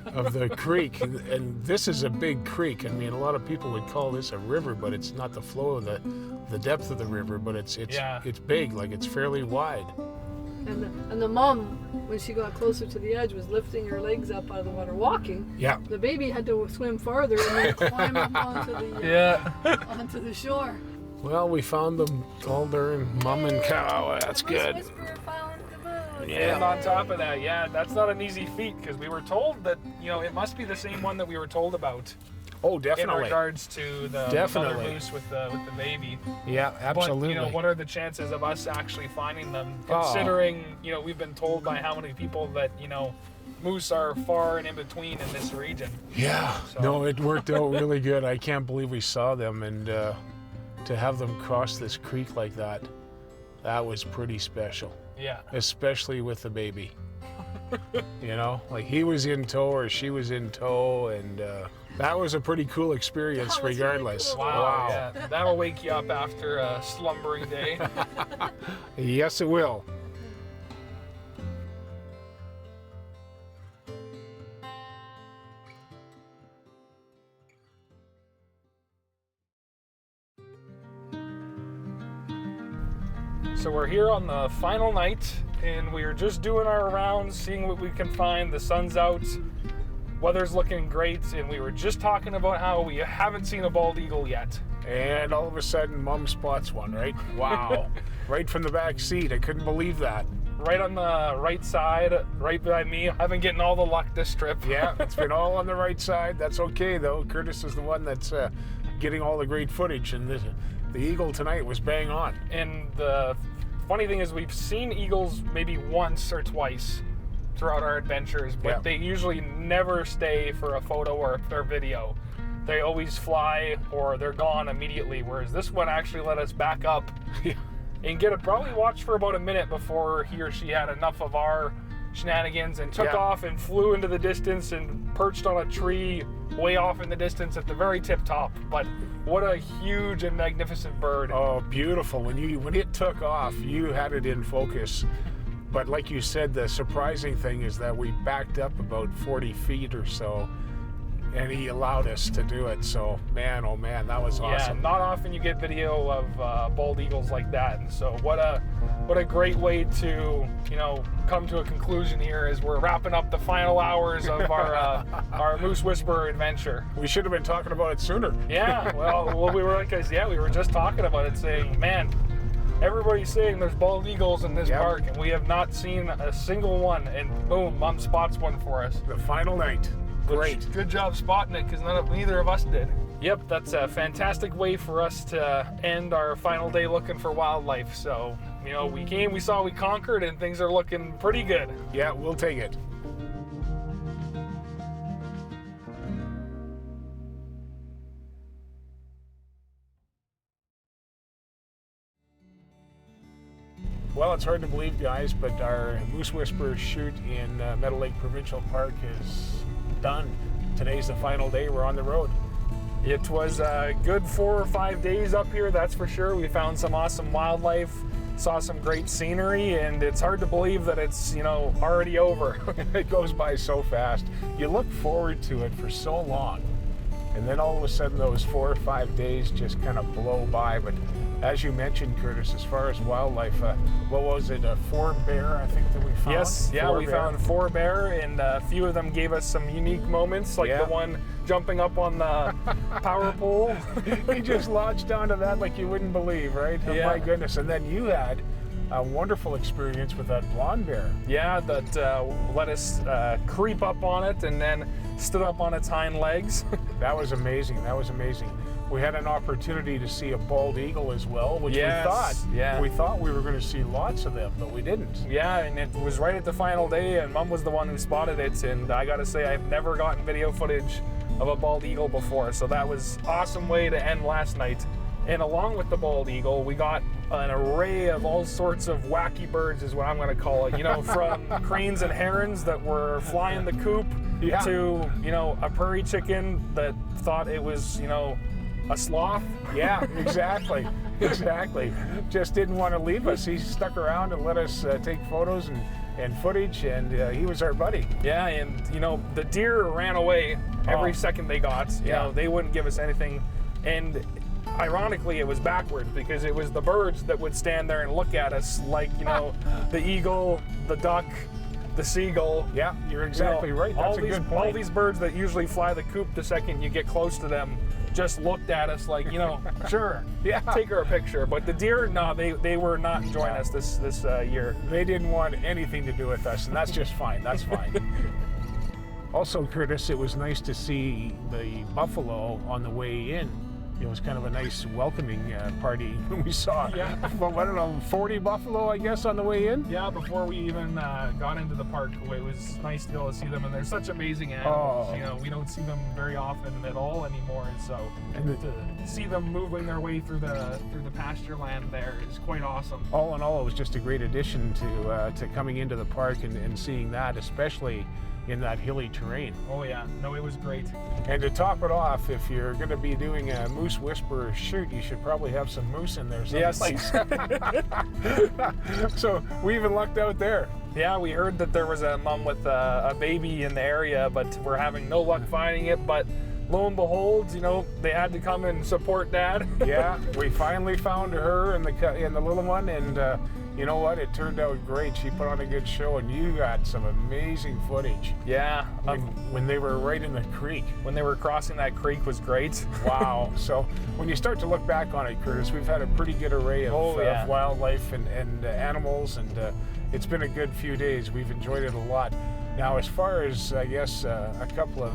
Speaker 2: of the creek. And this is a big creek. I mean, a lot of people would call this a river, but it's not the flow of the depth of the river, but it's big, like it's fairly wide.
Speaker 4: And the mom, when she got closer to the edge, was lifting her legs up out of the water, walking.
Speaker 2: Yeah.
Speaker 4: The baby had to swim farther and then climb up onto the shore.
Speaker 2: Well, we found them all during mom and cow. That's good.
Speaker 4: Whisperer found the moon.
Speaker 2: Yeah.
Speaker 1: And on top of that, that's not an easy feat, because we were told that, it must be the same one that we were told about.
Speaker 2: Oh, definitely.
Speaker 1: In regards to the mother moose with the baby.
Speaker 2: Yeah, absolutely.
Speaker 1: But, what are the chances of us actually finding them, considering, we've been told by how many people that, moose are far and in between in this region.
Speaker 2: Yeah.
Speaker 1: So.
Speaker 2: No, it worked out really good. I can't believe we saw them, and to have them cross this creek like that was pretty special.
Speaker 1: Yeah.
Speaker 2: Especially with the baby. Like he was in tow or she was in tow, and that was a pretty cool experience regardless.
Speaker 4: Really
Speaker 1: cool.
Speaker 2: Wow.
Speaker 1: Yeah, that'll wake you up after a slumbering day.
Speaker 2: Yes, it will.
Speaker 1: So we're here on the final night, and we're just doing our rounds, seeing what we can find. The sun's out. weather's looking great, and we were just talking about how we haven't seen a bald eagle yet.
Speaker 2: And all of a sudden, Mom spots one, right? Wow. Right from the back seat. I couldn't believe that.
Speaker 1: Right on the right side, right behind me. I've been getting all the luck this trip.
Speaker 2: Yeah, it's been all on the right side. That's okay, though. Curtis is the one that's getting all the great footage, and the eagle tonight was bang on.
Speaker 1: And the funny thing is, we've seen eagles maybe once or twice throughout our adventures, but they usually never stay for a photo or video. They always fly or they're gone immediately, whereas this one actually let us back up and probably watch for about a minute before he or she had enough of our shenanigans and took off and flew into the distance and perched on a tree way off in the distance at the very tip top. But what a huge and magnificent bird.
Speaker 2: Oh, beautiful. When it took off, you had it in focus. But like you said, the surprising thing is that we backed up about 40 feet or so, and he allowed us to do it. So, man, oh man, that was awesome.
Speaker 1: Yeah, not often you get video of bald eagles like that. And so what a great way to, come to a conclusion here as we're wrapping up the final hours of our Moose Whisperer adventure.
Speaker 2: We should have been talking about it sooner.
Speaker 1: Yeah, well, we were just talking about it, saying, man, everybody's saying there's bald eagles in this park, and we have not seen a single one. And boom, Mom spots one for us.
Speaker 2: The final night. Great.
Speaker 1: Good job spotting it, because neither of us did. Yep, that's a fantastic way for us to end our final day looking for wildlife. So, we came, we saw, we conquered, and things are looking pretty good.
Speaker 2: Yeah, we'll take it. Well, it's hard to believe, guys, but our Moose Whisperer shoot in Meadow Lake Provincial Park is done. Today's the final day. We're on the road.
Speaker 1: It was a good 4 or 5 days up here, that's for sure. We found some awesome wildlife, saw some great scenery, and it's hard to believe that it's, already over.
Speaker 2: It goes by so fast. You look forward to it for so long, and then all of a sudden those 4 or 5 days just kind of blow by. But as you mentioned, Curtis, as far as wildlife, what was it, a 4 bear, I think, that we found?
Speaker 1: Yes, yeah, we found 4 bear, and a few of them gave us some unique moments, like the one jumping up on the power pole.
Speaker 2: He just lodged onto that like you wouldn't believe, right? Oh, my goodness. And then you had a wonderful experience with that blonde bear.
Speaker 1: Yeah, that let us creep up on it and then stood up on its hind legs.
Speaker 2: That was amazing. That was amazing. We had an opportunity to see a bald eagle as well, which we thought we were going to see lots of them, but we didn't.
Speaker 1: Yeah, and it was right at the final day, and Mom was the one who spotted it, and I got to say, I've never gotten video footage of a bald eagle before, so that was an awesome way to end last night. And along with the bald eagle, we got an array of all sorts of wacky birds, is what I'm going to call it. From cranes and herons that were flying the coop to, a prairie chicken that thought it was, a sloth.
Speaker 2: Yeah, exactly. Exactly. Just didn't want to leave us. He stuck around and let us take photos and footage, and he was our buddy.
Speaker 1: Yeah, and the deer ran away every second they got. They wouldn't give us anything. And ironically, it was backwards, because it was the birds that would stand there and look at us like, the eagle, the duck, the seagull.
Speaker 2: Yeah, you're exactly right. That's a good point.
Speaker 1: All these birds that usually fly the coop the second you get close to them just looked at us like, sure, take her a picture. But the deer, no, they were not enjoying us this year.
Speaker 2: They didn't want anything to do with us, and that's just fine. That's fine. Also, Curtis, it was nice to see the buffalo on the way in. It was kind of a nice welcoming party we saw.
Speaker 1: Yeah.
Speaker 2: Well, I don't know, 40 buffalo, I guess, on the way in?
Speaker 1: Yeah, before we even got into the park, it was nice to be able to see them, and they're such amazing animals. We don't see them very often at all anymore, so to see them moving their way through the pasture land there is quite awesome.
Speaker 2: All in all, it was just a great addition to coming into the park and seeing that, especially in that hilly terrain.
Speaker 1: Oh yeah, no, it was great.
Speaker 2: And to top it off, if you're going to be doing a Moose Whisperer shoot, you should probably have some moose in there someplace.
Speaker 1: Yes.
Speaker 2: So we even lucked out there.
Speaker 1: Yeah, we heard that there was a mom with a baby in the area, but we're having no luck finding it. But lo and behold, they had to come and support Dad.
Speaker 2: Yeah, we finally found her and the little one, and you know what? It turned out great. She put on a good show, and you got some amazing footage.
Speaker 1: Yeah.
Speaker 2: When they were right in the creek.
Speaker 1: When they were crossing that creek was great.
Speaker 2: Wow. So when you start to look back on it, Curtis, we've had a pretty good array of, of wildlife and animals, and it's been a good few days. We've enjoyed it a lot. Now, as far as, I guess, a couple of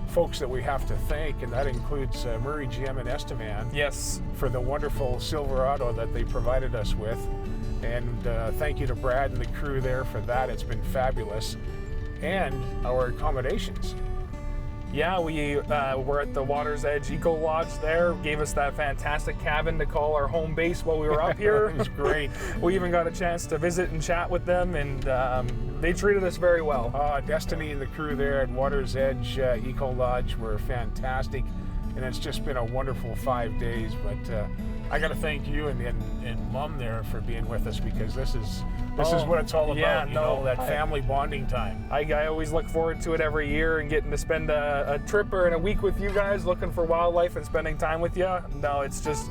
Speaker 2: folks that we have to thank, and that includes Murray, Jim, and Estevan.
Speaker 1: Yes.
Speaker 2: For the wonderful Silverado that they provided us with. And thank you to Brad and the crew there for that. It's been fabulous. And our accommodations.
Speaker 1: Yeah, we were at the Water's Edge Eco Lodge there. Gave us that fantastic cabin to call our home base while we were up here.
Speaker 2: It was great.
Speaker 1: We even got a chance to visit and chat with them, and they treated us very well.
Speaker 2: Destiny and the crew there at Water's Edge Eco Lodge were fantastic, and it's just been a wonderful 5 days. But I got to thank you and Mom there for being with us, because this is what it's all about.
Speaker 1: Yeah,
Speaker 2: you know, that family bonding time.
Speaker 1: I always look forward to it every year, and getting to spend a trip or a week with you guys, looking for wildlife and spending time with you. No, it's just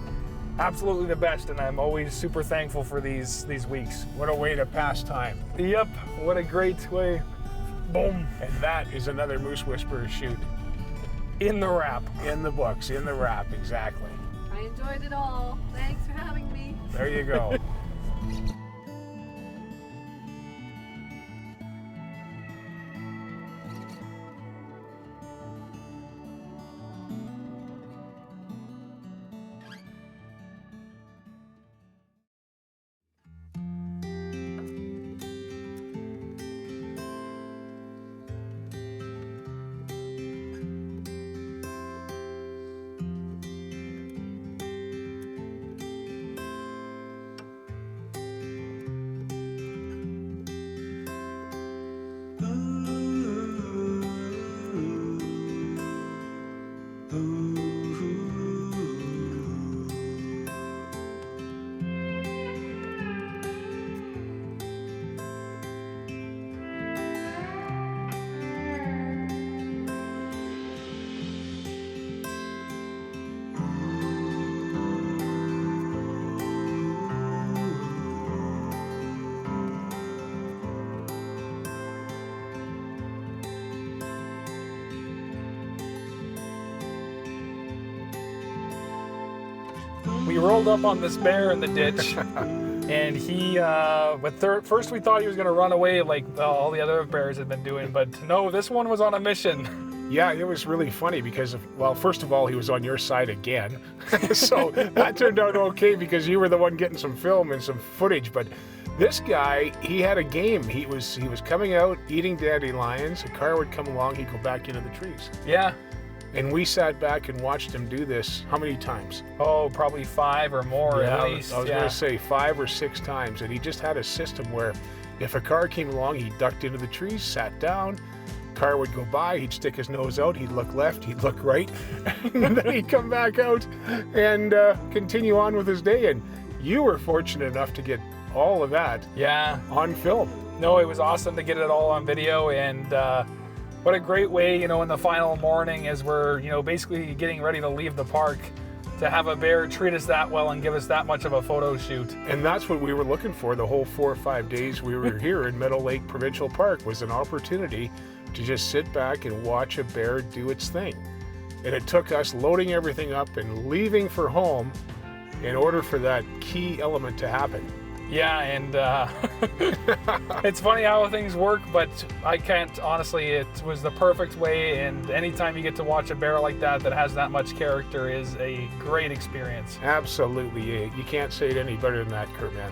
Speaker 1: absolutely the best, and I'm always super thankful for these weeks.
Speaker 2: What a way to pass time.
Speaker 1: Yep, what a great way. Boom.
Speaker 2: And that is another Moose Whisperer shoot.
Speaker 1: In the wrap.
Speaker 2: In the books, in the wrap, exactly.
Speaker 4: I enjoyed it all. Thanks for having me.
Speaker 2: There you go.
Speaker 1: We rolled up on this bear in the ditch, and he, first we thought he was going to run away like all the other bears had been doing, but no, this one was on a mission.
Speaker 2: Yeah, it was really funny because, well, first of all, he was on your side again. So that turned out okay because you were the one getting some film and some footage. But this guy, he had a game. He was coming out, eating dandelions. A car would come along, he'd go back into the trees.
Speaker 1: Yeah.
Speaker 2: And we sat back and watched him do this how many times?
Speaker 1: Oh, probably 5 or more
Speaker 2: yeah,
Speaker 1: at least.
Speaker 2: I was going to say 5 or 6 times. And he just had a system where if a car came along, he ducked into the trees, sat down, car would go by, he'd stick his nose out, he'd look left, he'd look right, and then he'd come back out and continue on with his day. And you were fortunate enough to get all of that on film.
Speaker 1: No, it was awesome to get it all on video, and what a great way, in the final morning as we're, basically getting ready to leave the park, to have a bear treat us that well and give us that much of a photo shoot.
Speaker 2: And that's what we were looking for the whole 4 or 5 days we were here in Meadow Lake Provincial Park, was an opportunity to just sit back and watch a bear do it's thing. And it took us loading everything up and leaving for home in order for that key element to happen.
Speaker 1: Yeah, and it's funny how things work, but I can't, honestly, it was the perfect way, and anytime you get to watch a bear like that has that much character is a great experience.
Speaker 2: Absolutely. You can't say it any better than that, Kurt, man.